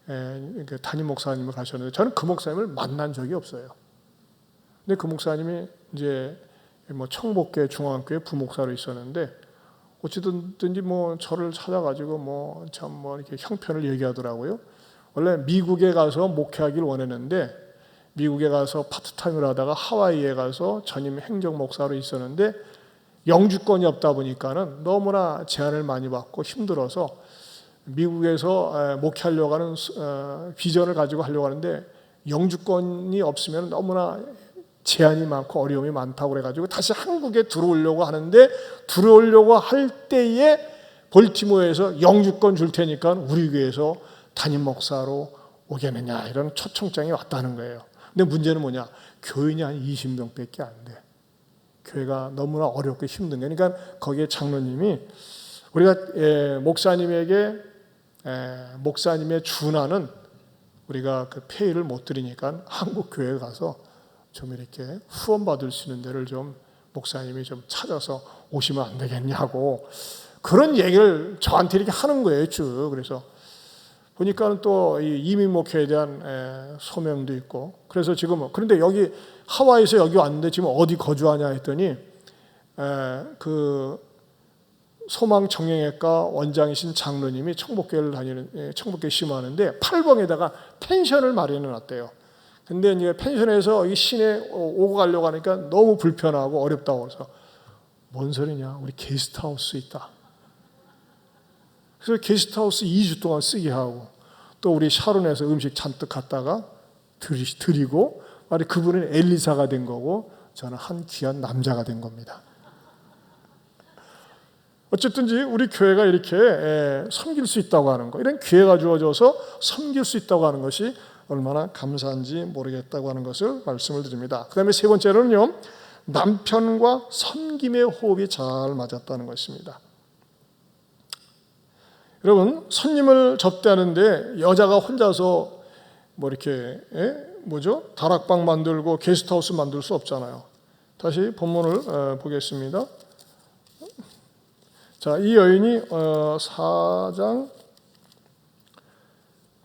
그 담임 목사님을 가셨는데 저는 그 목사님을 만난 적이 없어요. 근데 그 목사님이 이제 뭐 청복교 중앙교회 부목사로 있었는데 어찌든지 뭐 저를 찾아가지고 뭐 참 뭐 이렇게 형편을 얘기하더라고요. 원래 미국에 가서 목회하길 원했는데 미국에 가서 파트타임을 하다가 하와이에 가서 전임 행정 목사로 있었는데 영주권이 없다 보니까는 너무나 제한을 많이 받고 힘들어서 미국에서 목회하려고 하는 비전을 가지고 하려고 하는데 영주권이 없으면 너무나 제한이 많고 어려움이 많다고 그래가지고 다시 한국에 들어오려고 하는데 들어오려고 할 때에 볼티모어에서 영주권 줄 테니까 우리 교회에서 담임 목사로 오겠느냐 이런 초청장이 왔다는 거예요. 근데 문제는 뭐냐? 교인이 한 20명밖에 안 돼. 교회가 너무나 어렵고 힘든 거예요. 그러니까 거기에 장로님이 우리가 목사님에게 목사님의 준하는 우리가 그 페이를 못 드리니까 한국 교회에 가서 좀 이렇게 후원 받을 수 있는 데를 좀 목사님이 좀 찾아서 오시면 안 되겠냐고 그런 얘기를 저한테 이렇게 하는 거예요, 쭉. 그래서 보니까는 또 이민 목회에 대한 소명도 있고 그래서 지금 그런데 여기 하와이에서 여기 왔는데 지금 어디 거주하냐 했더니 그 소망 정형외과 원장이신 장로님이 청복교회를 다니는 청복교회 심하는데 8봉에다가 펜션을 마련해 놨대요. 근데 이제 펜션에서 이 시내 오고 가려고 하니까 너무 불편하고 어렵다고 그래서 뭔 소리냐? 우리 게스트하우스 있다. 그래서 게스트하우스 2주 동안 쓰게 하고 또 우리 샤론에서 음식 잔뜩 갖다가 드리고 그분은 엘리사가 된 거고 저는 한 귀한 남자가 된 겁니다. 어쨌든지 우리 교회가 이렇게 섬길 수 있다고 하는 거 이런 기회가 주어져서 섬길 수 있다고 하는 것이 얼마나 감사한지 모르겠다고 하는 것을 말씀을 드립니다. 그 다음에 세 번째로는요, 남편과 섬김의 호흡이 잘 맞았다는 것입니다. 여러분, 손님을 접대하는데 여자가 혼자서 뭐 이렇게 다락방 만들고 게스트하우스 만들 수 없잖아요. 다시 본문을 보겠습니다. 자, 이 여인이 4장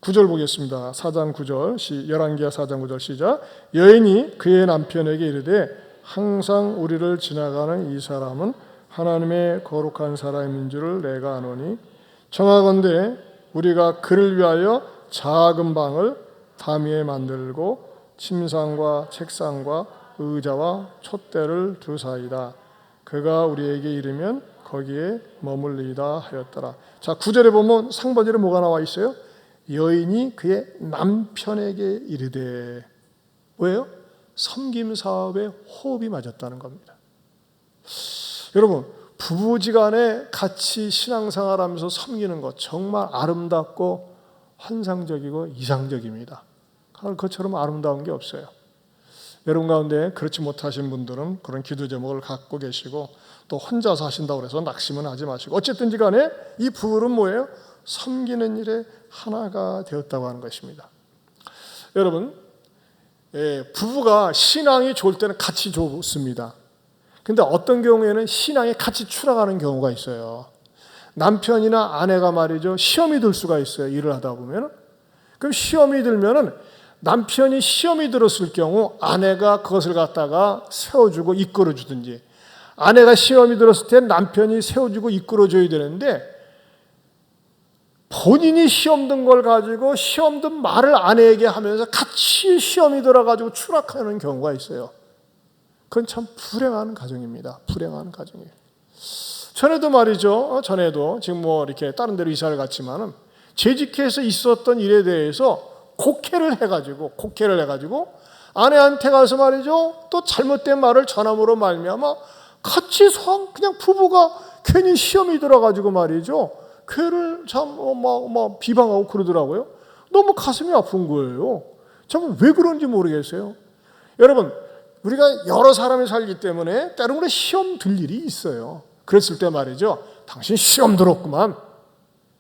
9절 보겠습니다. 4장 9절, 11기야 4장 9절 시작. 여인이 그의 남편에게 이르되 항상 우리를 지나가는 이 사람은 하나님의 거룩한 사람인 줄을 내가 아노니 청하건대 우리가 그를 위하여 작은 방을 담 위에 만들고 침상과 책상과 의자와 촛대를 두사이다. 그가 우리에게 이르면 거기에 머물리다 하였더라. 자, 9절에 보면 상반절에 뭐가 나와 있어요? 여인이 그의 남편에게 이르되 뭐예요? 섬김 사업에 호흡이 맞았다는 겁니다. 여러분, 부부지간에 같이 신앙생활하면서 섬기는 것 정말 아름답고 환상적이고 이상적입니다. 그것처럼 아름다운 게 없어요. 여러분 가운데 그렇지 못하신 분들은 그런 기도 제목을 갖고 계시고 또 혼자서 하신다고 해서 낙심은 하지 마시고 어쨌든지 간에 이 부부는 뭐예요? 섬기는 일에 하나가 되었다고 하는 것입니다. 여러분, 부부가 신앙이 좋을 때는 같이 좋습니다. 근데 어떤 경우에는 신앙이 같이 추락하는 경우가 있어요. 남편이나 아내가 말이죠, 시험이 들 수가 있어요. 일을 하다 보면. 그럼 시험이 들면은 남편이 시험이 들었을 경우 아내가 그것을 갖다가 세워주고 이끌어주든지, 아내가 시험이 들었을 때 남편이 세워주고 이끌어줘야 되는데 본인이 시험 든 걸 가지고 시험 든 말을 아내에게 하면서 같이 시험이 들어가지고 추락하는 경우가 있어요. 그건 참 불행한 가정입니다. 불행한 가정이에요. 전에도 말이죠. 전에도 지금 뭐 이렇게 다른 데로 이사를 갔지만은 재직해서 있었던 일에 대해서 곡해를 해가지고 아내한테 가서 말이죠. 또 잘못된 말을 전함으로 말미암아 같이 그냥 부부가 괜히 시험이 들어가지고 말이죠. 교회를 참 비방하고 그러더라고요. 너무 가슴이 아픈 거예요. 참 왜 그런지 모르겠어요. 여러분, 우리가 여러 사람이 살기 때문에 때로는 시험 들 일이 있어요. 그랬을 때 말이죠. 당신 시험 들었구만.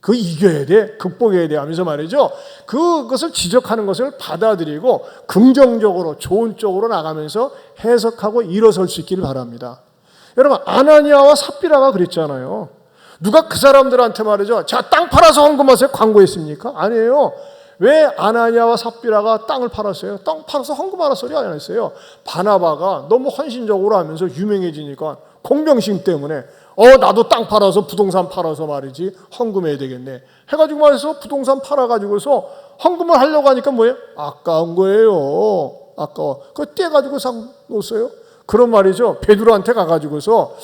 그거 이겨야 돼. 극복해야 돼 하면서 말이죠. 그것을 지적하는 것을 받아들이고 긍정적으로 좋은 쪽으로 나가면서 해석하고 일어설 수 있기를 바랍니다. 여러분, 아나니아와 삽비라가 그랬잖아요. 누가 그 사람들한테 말이죠. 자, 땅 팔아서 헌금하세요. 광고했습니까? 아니에요. 왜 아나니아와 삽비라가 땅을 팔았어요? 땅 팔아서 헌금하라 소리 안 했어요. 바나바가 너무 헌신적으로 하면서 유명해지니까 공병심 때문에 나도 땅 팔아서 부동산 팔아서 말이지 헌금해야 되겠네 해가지고 말해서 부동산 팔아가지고서 헌금을 하려고 하니까 뭐예요? 아까운 거예요. 아까워. 그거 떼가지고 놓았어요. 그런 말이죠. 베드로한테 가가지고서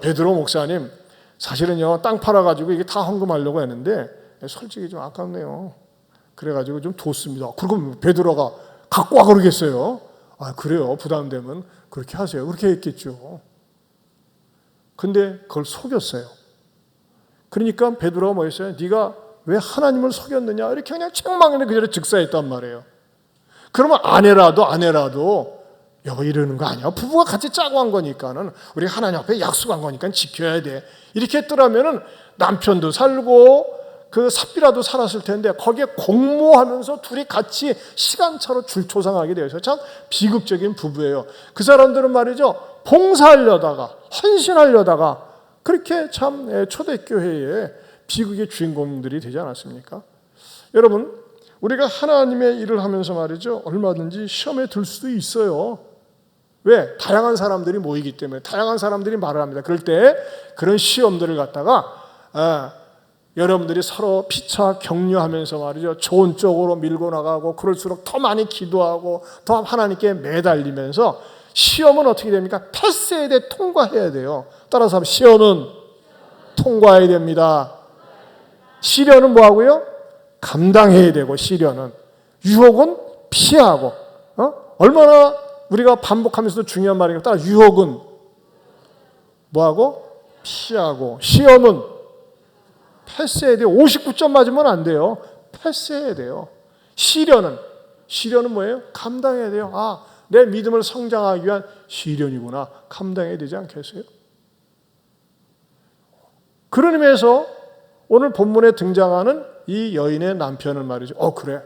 베드로 목사님 사실은요 땅 팔아가지고 이게 다 헌금하려고 했는데 솔직히 좀 아깝네요. 그래가지고 좀 뒀습니다. 그리고 베드로가 갖고 와 그러겠어요. 그래요. 부담되면 그렇게 하세요. 그렇게 했겠죠. 근데 그걸 속였어요. 그러니까 베드로가 뭐 했어요? 네가 왜 하나님을 속였느냐 이렇게 그냥 책망에 그대로 즉사했단 말이에요. 그러면 아내라도 여보 이러는 거 아니야. 부부가 같이 짜고 한 거니까는 우리 하나님 앞에 약속한 거니까 지켜야 돼. 이렇게 했더라면은 남편도 살고 그 삽비라도 살았을 텐데 거기에 공모하면서 둘이 같이 시간차로 줄초상하게 되어서 참 비극적인 부부예요. 그 사람들은 말이죠 봉사하려다가 헌신하려다가 그렇게 참 초대교회의 비극의 주인공들이 되지 않았습니까? 여러분 우리가 하나님의 일을 하면서 말이죠 얼마든지 시험에 들 수도 있어요. 왜? 다양한 사람들이 모이기 때문에 다양한 사람들이 말을 합니다. 그럴 때 그런 시험들을 갖다가 여러분들이 서로 피차 격려하면서 말이죠 좋은 쪽으로 밀고 나가고 그럴수록 더 많이 기도하고 더 하나님께 매달리면서 시험은 어떻게 됩니까? 패스해야 돼. 통과해야 돼요. 따라서 시험은 통과해야 됩니다. 시련은 뭐하고요? 감당해야 되고 시련은 유혹은 피하고 얼마나 우리가 반복하면서도 중요한 말이니까 따라 유혹은 뭐하고? 피하고 시험은 패스해야 돼요. 59점 맞으면 안 돼요. 패스해야 돼요. 시련은 뭐예요? 감당해야 돼요. 내 믿음을 성장하기 위한 시련이구나. 감당해야 되지 않겠어요? 그런 의미에서 오늘 본문에 등장하는 이 여인의 남편은 말이죠. 그래.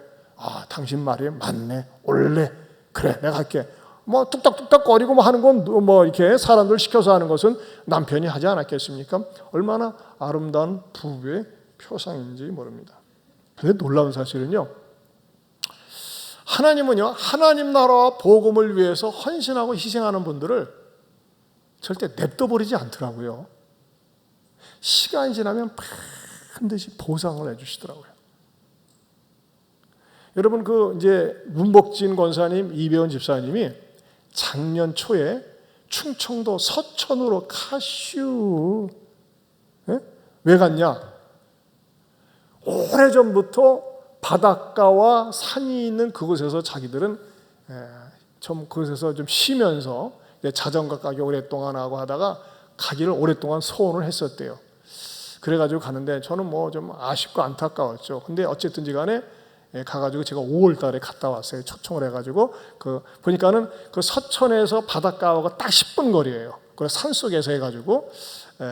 당신 말이 맞네. 옳네. 그래. 내가 할게. 뭐 뚝딱뚝딱 거리고 뭐 하는 건 뭐 이렇게 사람들 시켜서 하는 것은 남편이 하지 않았겠습니까? 얼마나 아름다운 부부의 표상인지 모릅니다. 그런데 놀라운 사실은요. 하나님은요. 하나님 나라와 복음을 위해서 헌신하고 희생하는 분들을 절대 냅둬버리지 않더라고요. 시간이 지나면 반드시 보상을 해주시더라고요. 여러분 이제 문복진 권사님, 이배원 집사님이 작년 초에 충청도 서천으로 카슈 왜 갔냐? 오래전부터 바닷가와 산이 있는 그곳에서 자기들은 좀 그곳에서 좀 쉬면서 자전거 가게 오랫동안 하고 하다가 가기를 오랫동안 소원을 했었대요. 그래가지고 가는데 저는 뭐 좀 아쉽고 안타까웠죠. 근데 어쨌든지 간에 가가지고 제가 5월 달에 갔다 왔어요. 초청을 해가지고 보니까는 그 서천에서 바닷가하고 딱 10분 거리예요. 그 산속에서 해가지고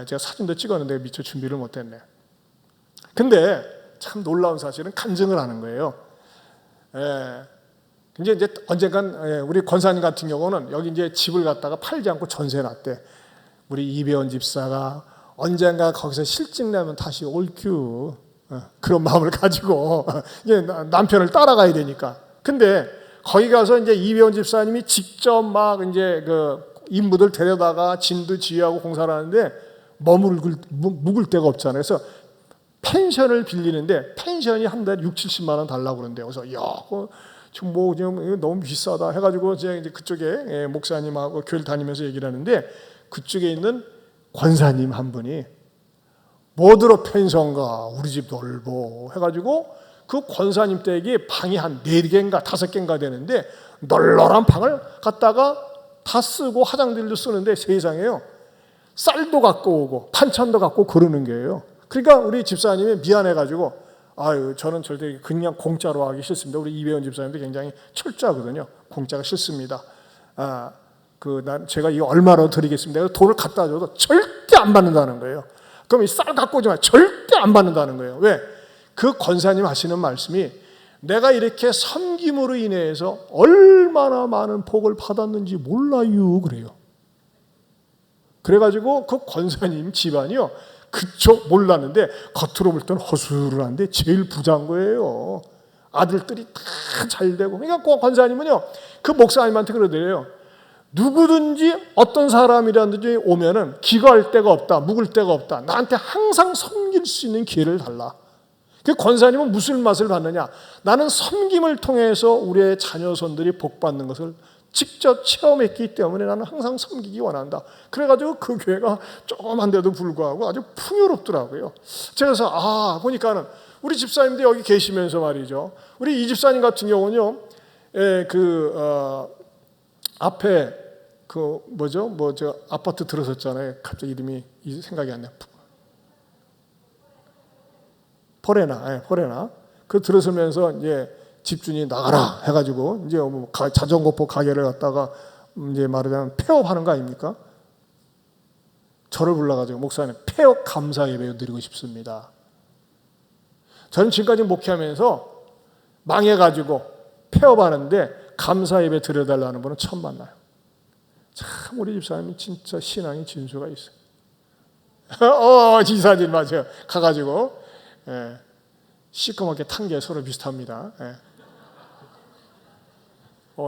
제가 사진도 찍었는데 미처 준비를 못했네. 근데 참 놀라운 사실은 간증을 하는 거예요. 이제 언젠간 우리 권사님 같은 경우는 여기 이제 집을 갖다가 팔지 않고 전세 놨대. 우리 이배원 집사가 언젠가 거기서 실직 나면 다시 올큐 그런 마음을 가지고 남편을 따라가야 되니까. 근데 거기 가서 이제 이배원 집사님이 직접 막 이제 그 인부들 데려다가 진도 지휘하고 공사를 하는데 묵을 데가 없잖아요. 그래서 펜션을 빌리는데 펜션이 한 달에 60-70만 원 달라고 그러는데 그래서 지금 뭐 너무 비싸다 해가지고 제가 이제 그쪽에 목사님하고 교회를 다니면서 얘기를 하는데 그쪽에 있는 권사님 한 분이 뭐 들어 펜션가 우리 집 넓어 해가지고 그 권사님 댁이 방이 한 4개인가 5개인가 되는데 널널한 방을 갖다가 다 쓰고 화장실도 쓰는데 세상에요 쌀도 갖고 오고 반찬도 갖고 그러는 거예요. 그러니까 우리 집사님이 미안해가지고 저는 절대 그냥 공짜로 하기 싫습니다. 우리 이배원 집사님도 굉장히 철저하거든요. 공짜가 싫습니다. 제가 이거 얼마로 드리겠습니다. 돈을 갖다 줘도 절대 안 받는다는 거예요. 그럼 이 쌀 갖고 오지 마. 절대 안 받는다는 거예요. 왜? 그 권사님 하시는 말씀이 내가 이렇게 섬김으로 인해서 얼마나 많은 복을 받았는지 몰라요. 그래요. 그래가지고 그 권사님 집안이요. 그쪽 몰랐는데 겉으로 볼 때는 허술한데 제일 부자인 거예요. 아들들이 다 잘 되고. 그러니까 권사님은요, 그 목사님한테 그러더래요. 누구든지 어떤 사람이라든지 오면은 기거할 데가 없다, 묵을 데가 없다. 나한테 항상 섬길 수 있는 기회를 달라. 그 권사님은 무슨 맛을 받느냐? 나는 섬김을 통해서 우리의 자녀손들이 복받는 것을 직접 체험했기 때문에 나는 항상 섬기기 원한다. 그래가지고 그 교회가 조그만데도 불구하고 아주 풍요롭더라고요. 그래서 보니까는 우리 집사님도 여기 계시면서 말이죠. 우리 이 집사님 같은 경우는요, 앞에 저 아파트 들어섰잖아요. 갑자기 이름이 생각이 안 나요. 포레나. 그 들어서면서 이제 집주인이 나가라 해가지고 이제 자전거포 가게를 갖다가 이제 말하자면 폐업하는 거 아닙니까? 저를 불러가지고 목사님 폐업 감사 예배 드리고 싶습니다. 저는 지금까지 목회하면서 망해가지고 폐업하는데 감사 예배 드려달라는 분은 처음 만나요. 참 우리 집사님이 진짜 신앙이 진수가 있어요. 지사님 맞아요. 가가지고 시커멓게 탄 게 서로 비슷합니다.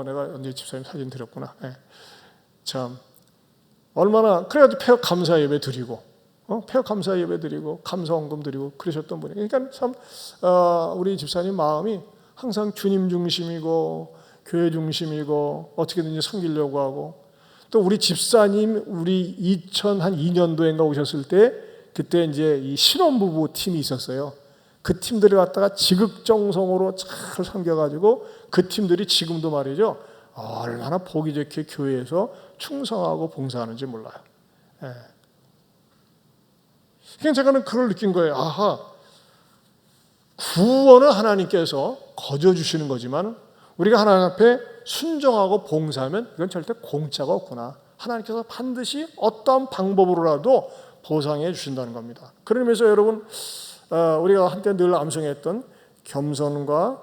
내가 언제 집사님 사진 드렸구나. 참 얼마나 그래가지고 폐업 감사 예배 드리고 폐업 감사 예배 드리고 감사원금 드리고 그러셨던 분이. 그러니까 참 우리 집사님 마음이 항상 주님 중심이고 교회 중심이고 어떻게든지 섬기려고 하고, 또 우리 집사님 우리 2002년도인가 오셨을 때 그때 이제 이 신혼부부 팀이 있었어요. 그 팀들을 갖다가 지극정성으로 잘 섬겨가지고 그 팀들이 지금도 말이죠, 얼마나 보기 좋게 교회에서 충성하고 봉사하는지 몰라요. 그냥 제가는 그걸 느낀 거예요. 구원은 하나님께서 거저 주시는 거지만 우리가 하나님 앞에 순종하고 봉사하면 이건 절대 공짜가 없구나. 하나님께서 반드시 어떠한 방법으로라도 보상해 주신다는 겁니다. 그러면서 여러분, 우리가 한때 늘 암송했던 겸손과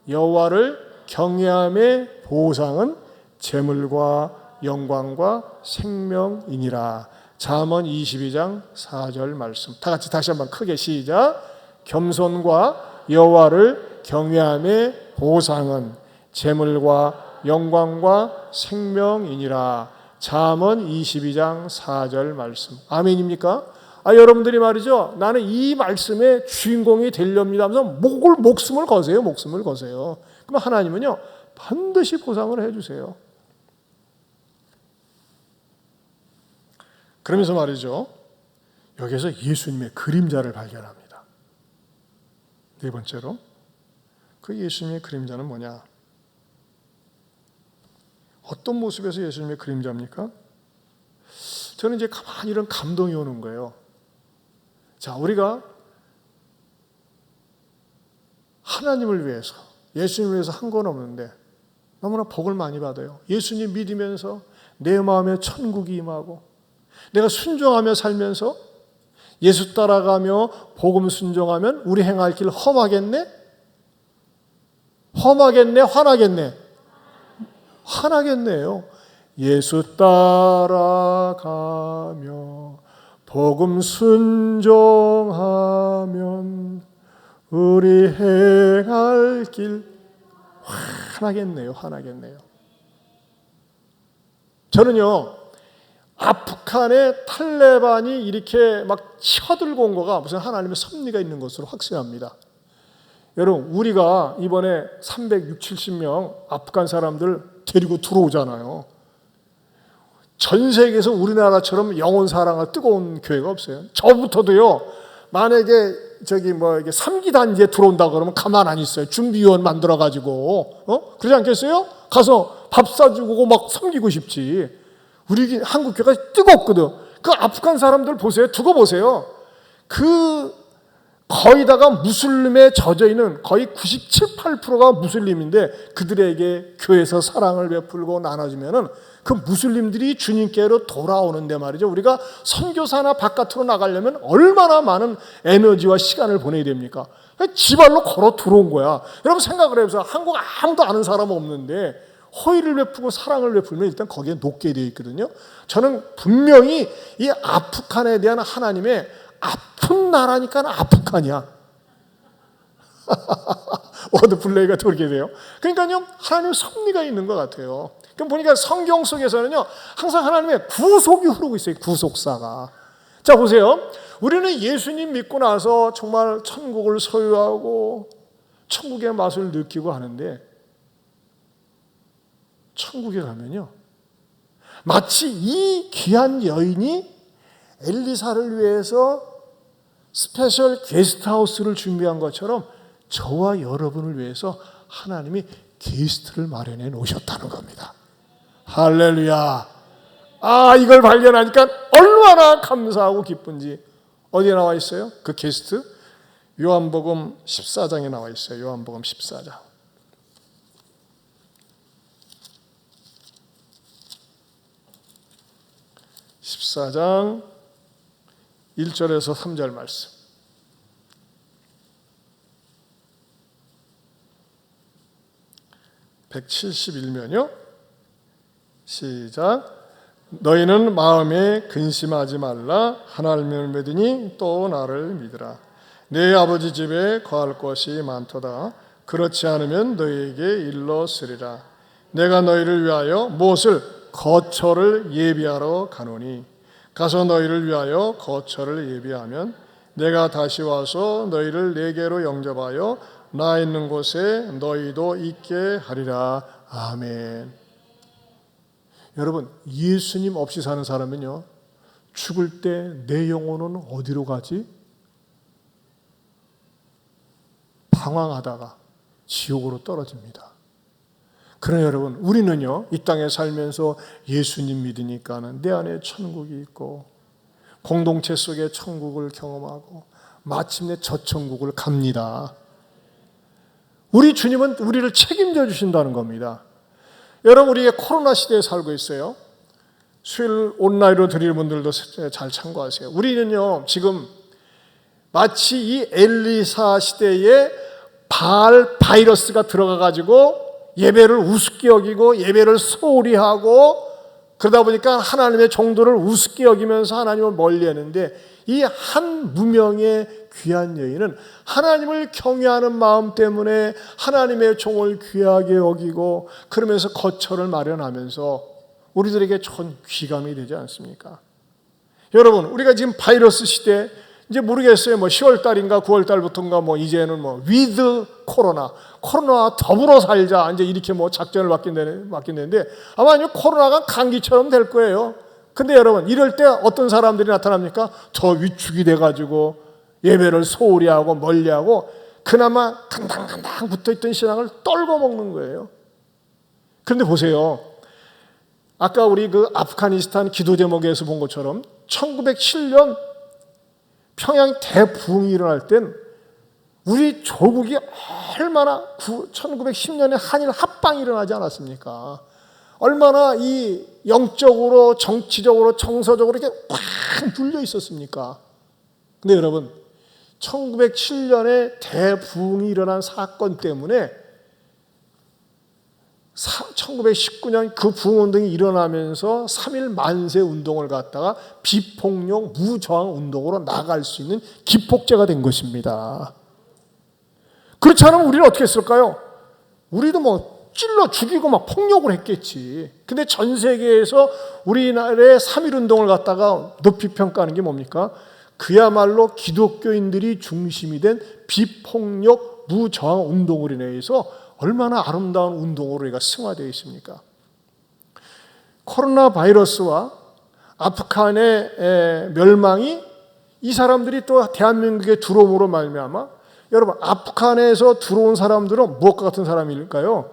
여호와를 경외함의 보상은 재물과 영광과 생명이니라. 잠언 22장 4절 말씀. 다 같이 다시 한번 크게 시작. 겸손과 여호와를 경외함의 보상은 재물과 영광과 생명이니라. 잠언 22장 4절 말씀. 아멘입니까? 여러분들이 말이죠, 나는 이 말씀의 주인공이 되렵니다 하면서 목숨을 거세요. 목숨을 거세요. 그럼 하나님은요 반드시 보상을 해주세요. 그러면서 말이죠, 여기서 예수님의 그림자를 발견합니다. 네 번째로 그 예수님의 그림자는 뭐냐? 어떤 모습에서 예수님의 그림자입니까? 저는 이제 가만히 이런 감동이 오는 거예요. 자, 우리가 하나님을 위해서, 예수님을 위해서 한 건 없는데 너무나 복을 많이 받아요. 예수님 믿으면서 내 마음에 천국이 임하고, 내가 순종하며 살면서 예수 따라가며 복음 순종하면 우리 행할 길 험하겠네? 험하겠네? 화나겠네? 화나겠네요. 예수 따라가며 복음 순종하면 우리 행할 길 화나겠네요. 화나겠네요. 저는요, 아프간의 탈레반이 이렇게 막 쳐들고 온 거가 무슨 하나님의 섭리가 있는 것으로 확신합니다. 여러분, 우리가 이번에 360, 70명 아프간 사람들 데리고 들어오잖아요. 전 세계에서 우리나라처럼 영혼 사랑할 뜨거운 교회가 없어요. 저부터도요, 만약에 이게 3기 단지에 들어온다 그러면 가만 안 있어요. 준비위원 만들어가지고, 그러지 않겠어요? 가서 밥 사주고 막 섬기고 싶지. 우리 한국 교회가 뜨겁거든. 그 아프간 사람들 보세요. 두고 보세요. 거의다가 무슬림에 젖어 있는 거의 97, 8%가 무슬림인데 그들에게 교회에서 사랑을 베풀고 나눠주면은 그 무슬림들이 주님께로 돌아오는데 말이죠. 우리가 선교사나 바깥으로 나가려면 얼마나 많은 에너지와 시간을 보내야 됩니까? 지발로 걸어 들어온 거야. 여러분 생각을 해보세요. 한국 아무도 아는 사람 없는데 호의를 베푸고 사랑을 베풀면 일단 거기에 녹게 되어 있거든요. 저는 분명히 이 아프간에 대한 하나님의 아픈 나라니까 아프간이야. 워드 플레이가 그렇게 돼요. 그러니까요, 하나님 섭리가 있는 것 같아요. 그럼 보니까 성경 속에서는요, 항상 하나님의 구속이 흐르고 있어요. 구속사가. 자, 보세요. 우리는 예수님 믿고 나서 정말 천국을 소유하고 천국의 맛을 느끼고 하는데, 천국에 가면요, 마치 이 귀한 여인이 엘리사를 위해서 스페셜 게스트하우스를 준비한 것처럼 저와 여러분을 위해서 하나님이 게스트를 마련해 놓으셨다는 겁니다. 할렐루야. 이걸 발견하니까 얼마나 감사하고 기쁜지. 어디에 나와 있어요? 그 게스트? 요한복음 14장에 나와 있어요. 요한복음 14장. 14장 1절에서 3절 말씀. (171면이요) 시작. 너희는 마음에 근심하지 말라. 하나님을 믿으니 또 나를 믿으라. 내 아버지 집에 거할 것이 많도다. 그렇지 않으면 너희에게 일러쓰리라. 내가 너희를 위하여 무엇을 거처를 예비하러 가노니 가서 너희를 위하여 거처를 예비하면 내가 다시 와서 너희를 내게로 영접하여 나 있는 곳에 너희도 있게 하리라. 아멘. 여러분, 예수님 없이 사는 사람은요, 죽을 때 내 영혼은 어디로 가지? 방황하다가 지옥으로 떨어집니다. 그러나 여러분, 우리는요, 이 땅에 살면서 예수님 믿으니까는 내 안에 천국이 있고 공동체 속에 천국을 경험하고 마침내 저 천국을 갑니다. 우리 주님은 우리를 책임져 주신다는 겁니다. 여러분, 우리가 코로나 시대에 살고 있어요. 수요일 온라인으로 드리는 분들도 잘 참고하세요. 우리는요, 지금 마치 이 엘리사 시대에 바알 바이러스가 들어가가지고 예배를 우습게 여기고 예배를 소홀히 하고 그러다 보니까 하나님의 종도를 우습게 여기면서 하나님을 멀리하는데, 이 한 무명의 귀한 여인은 하나님을 경외하는 마음 때문에 하나님의 종을 귀하게 여기고 그러면서 거처를 마련하면서 우리들에게 좋은 귀감이 되지 않습니까? 여러분, 우리가 지금 바이러스 시대, 이제 모르겠어요. 10월 달인가 9월 달부터인가 이제는 위드 코로나와 더불어 살자, 이제 이렇게 작전을 맡긴다는데, 아마 코로나가 감기처럼 될 거예요. 근데 여러분, 이럴 때 어떤 사람들이 나타납니까? 더 위축이 돼가지고 예배를 소홀히 하고 멀리하고 그나마 당당당당 붙어있던 신앙을 떨궈 먹는 거예요. 그런데 보세요. 아까 우리 그 아프가니스탄 기도 제목에서 본 것처럼 1907년 평양 대부흥이 일어날 땐 우리 조국이 얼마나 1910년에 한일 합방이 일어나지 않았습니까? 얼마나 이 영적으로 정치적으로 정서적으로 이렇게 꽉 눌려 있었습니까? 근데 여러분, 1907년에 대부흥이 일어난 사건 때문에 1919년 그 부흥운동이 일어나면서 3.1 만세 운동을 갖다가 비폭력 무저항 운동으로 나갈 수 있는 기폭제가 된 것입니다. 그렇지 않으면 우리는 어떻게 했을까요? 우리도 찔러 죽이고 폭력을 했겠지. 근데 전 세계에서 우리나라의 3.1 운동을 갖다가 높이 평가하는 게 뭡니까? 그야말로 기독교인들이 중심이 된 비폭력 무저항 운동으로 인해서 얼마나 아름다운 운동으로 우리가 승화되어 있습니까? 코로나 바이러스와 아프간의 멸망이 이 사람들이 또 대한민국에 들어옴으로 말미암아, 여러분, 아프간에서 들어온 사람들은 무엇과 같은 사람일까요?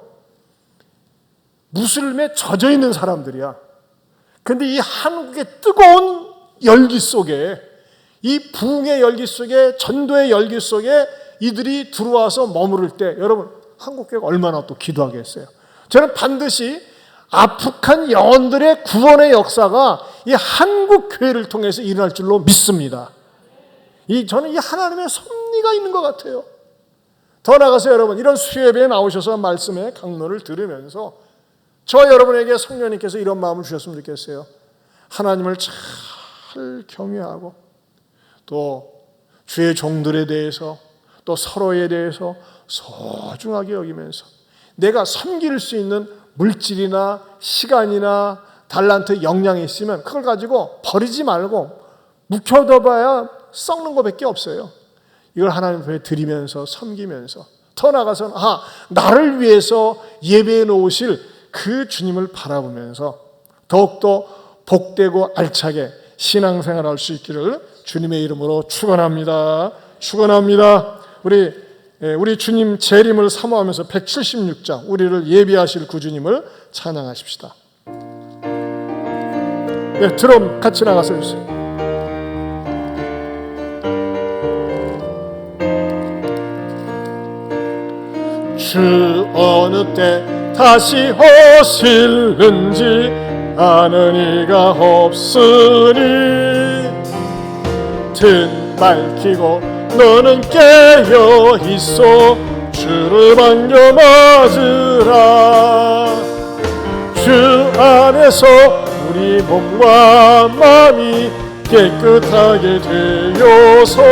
무슬림에 젖어 있는 사람들이야. 그런데 이 한국의 뜨거운 열기 속에, 이 부흥의 열기 속에, 전도의 열기 속에 이들이 들어와서 머무를 때, 여러분, 한국교회가 얼마나 또 기도하겠어요. 저는 반드시 아프간 영혼들의 구원의 역사가 이 한국교회를 통해서 일어날 줄로 믿습니다. 저는 이 하나님의 섭리가 있는 것 같아요. 더 나아가서 여러분, 이런 수요예배에 나오셔서 말씀의 강론을 들으면서 저 여러분에게 성령님께서 이런 마음을 주셨으면 좋겠어요. 하나님을 잘 경외하고 또 주의 종들에 대해서 또 서로에 대해서 소중하게 여기면서 내가 섬길 수 있는 물질이나 시간이나 달란트, 역량이 있으면 그걸 가지고 버리지 말고 묵혀둬봐야 썩는 것밖에 없어요. 이걸 하나님 앞에 드리면서 섬기면서 더 나아가서는 나를 위해서 예배해 놓으실 그 주님을 바라보면서 더욱더 복되고 알차게 신앙생활 할 수 있기를 주님의 이름으로 축원합니다. 축원합니다. 우리 주님 재림을 사모하면서 176장 우리를 예비하실 구주님을 찬양하십시다. 네, 드럼 같이 나가서 주세요. 주 어느 때 다시 오실는지 아는 이가 없으니 든 밝히고 너는 깨어 있어 주를 반겨 맞으라. 주 안에서 우리 몸과 마음이 깨끗하게 되어서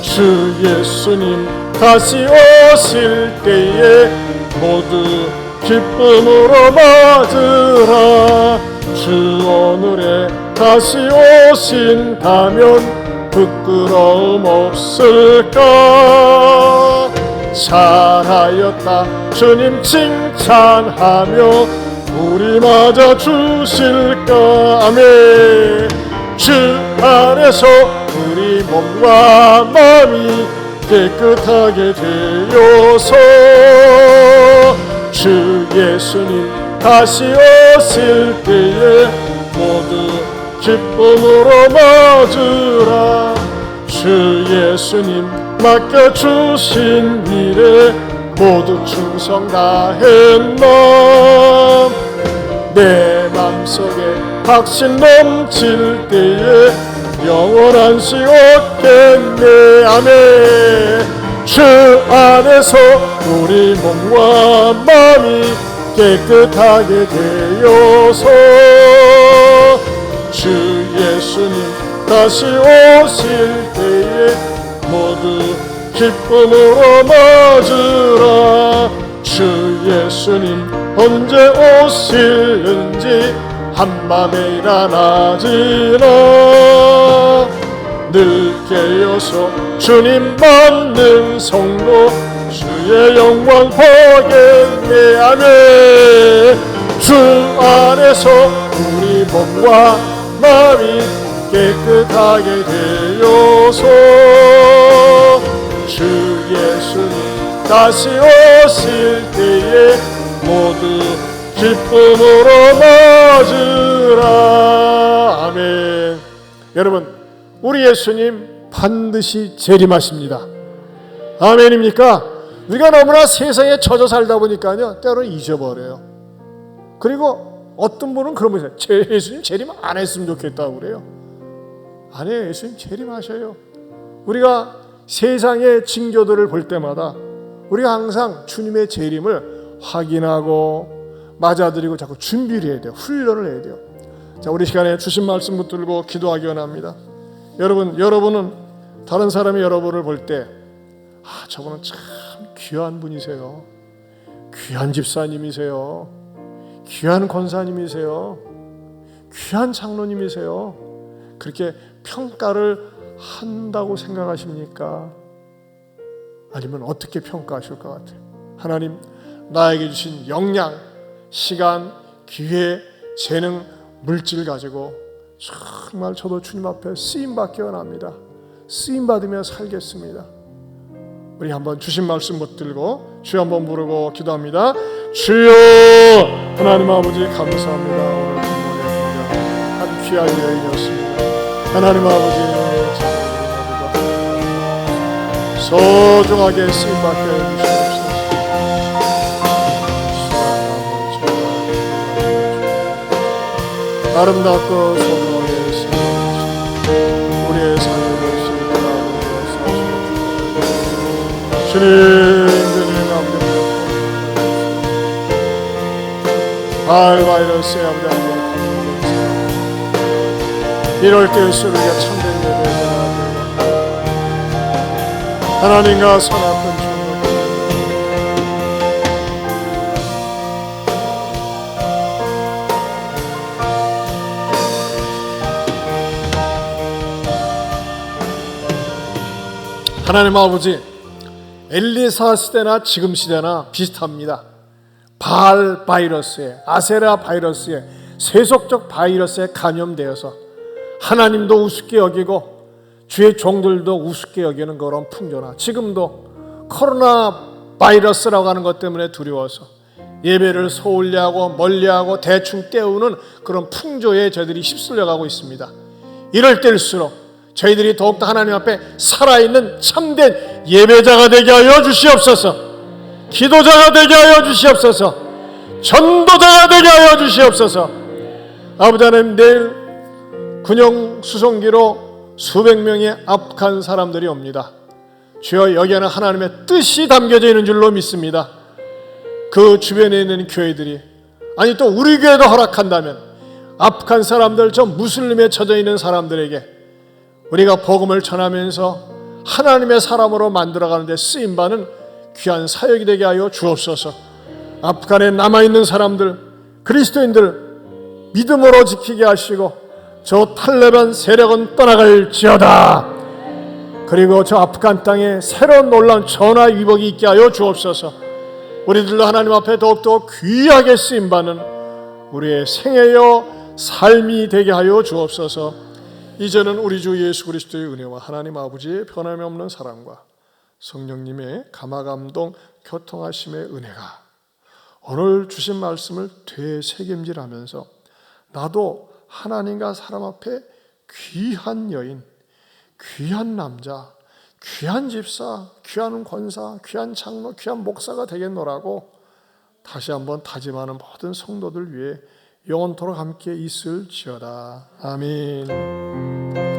주 예수님 다시 오실 때에 모두 기쁨으로 맞으라. 주 오늘에 다시 오신다면 부끄러움 없을까. 잘하였다 주님 칭찬하며 우리 맞아 주실까. 아멘. 주 안에서 우리 몸과 마음이 깨끗하게 되어서 주 예수님 다시 오실 때에 모두 기쁨으로 맞으라. 주 예수님 맡겨주신 일에 모두 충성 다했나. 내 맘속에 확신 넘칠 때에 영원한 시 얻겠네. 아멘. 주 안에서 우리 몸과 마음이 깨끗하게 되어서 주 예수님 다시 오실 때에 모두 기쁨으로 맞으라. 주 예수님 언제 오실는지 한밤에 일어나지라. 늘 깨어서 주님 만능 성도 주의 영광 보겠네. 아멘. 주 안에서 우리 몸과 마음이 깨끗하게 되어서 주 예수님 다시 오실 때에 모두 기쁨으로 맞으라. 아멘. 여러분, 우리 예수님 반드시 재림하십니다. 아멘입니까? 우리가 너무나 세상에 젖어 살다 보니까요 때로는 잊어버려요. 그리고 어떤 분은 그런 분이 있어요. 예수님 재림 안 했으면 좋겠다고 그래요. 아니에요. 예수님 재림하셔요. 우리가 세상의 징조들을 볼 때마다 우리가 항상 주님의 재림을 확인하고 맞아들이고 자꾸 준비를 해야 돼요. 훈련을 해야 돼요. 자, 우리 시간에 주신 말씀 붙들고 기도하기 원합니다. 여러분은 다른 사람이 여러분을 볼 때 저분은 참 귀한 분이세요. 귀한 집사님이세요. 귀한 권사님이세요. 귀한 장로님이세요. 그렇게 평가를 한다고 생각하십니까? 아니면 어떻게 평가하실 것 같아요? 하나님, 나에게 주신 역량, 시간, 기회, 재능, 물질 가지고 정말 저도 주님 앞에 쓰임받기 원합니다. 쓰임받으며 살겠습니다. 우리 한번 주신 말씀 붙들고 주여 한번 부르고 기도합니다. 주여, 하나님 아버지 감사합니다. 오늘 정말 한 귀한 여인이었습니다. 하나님 아버지 소중하게 쓰임받게 해주시옵소서. 아름답고 소중하게 쓰임받으시옵소서. 우리의 삶을 주님, 주님 아버지 바이러스의 아버지 하나님 이럴 때일수록 우리가 참된 예배를 드려야 하나님과 살았던 추억. 하나님 아버지, 엘리사 시대나 지금 시대나 비슷합니다. 바알 바이러스에, 아세라 바이러스에, 세속적 바이러스에 감염되어서 하나님도 우습게 여기고 주의 종들도 우습게 여기는 그런 풍조나 지금도 코로나 바이러스라고 하는 것 때문에 두려워서 예배를 소홀히하고 멀리하고 대충 때우는 그런 풍조에 저희들이 휩쓸려가고 있습니다. 이럴 때일수록 저희들이 더욱더 하나님 앞에 살아있는 참된 예배자가 되게 하여 주시옵소서. 기도자가 되게 하여 주시옵소서. 전도자가 되게 하여 주시옵소서. 아버지 하나님, 내일 군용 수송기로 수백 명의 아프간 사람들이 옵니다. 주여, 여기에는 하나님의 뜻이 담겨져 있는 줄로 믿습니다. 그 주변에 있는 교회들이, 아니 또 우리 교회도 허락한다면 아프간 사람들, 저 무슬림에 처져 있는 사람들에게 우리가 복음을 전하면서 하나님의 사람으로 만들어가는 데 쓰임받는 귀한 사역이 되게 하여 주옵소서. 아프간에 남아있는 사람들, 그리스도인들 믿음으로 지키게 하시고 저 탈레반 세력은 떠나갈지어다. 그리고 저 아프간 땅에 새로운 놀라운 전화 위복이 있게 하여 주옵소서. 우리들도 하나님 앞에 더욱더 귀하게 쓰임받는 우리의 생애여 삶이 되게 하여 주옵소서. 이제는 우리 주 예수 그리스도의 은혜와 하나님 아버지의 변함이 없는 사랑과 성령님의 감화감동 교통하심의 은혜가 오늘 주신 말씀을 되새김질하면서 나도 하나님과 사람 앞에 귀한 여인, 귀한 남자, 귀한 집사, 귀한 권사, 귀한 장로, 귀한 목사가 되겠노라고 다시 한번 다짐하는 모든 성도들 위해 영원토록 함께 있을지어다. 아멘.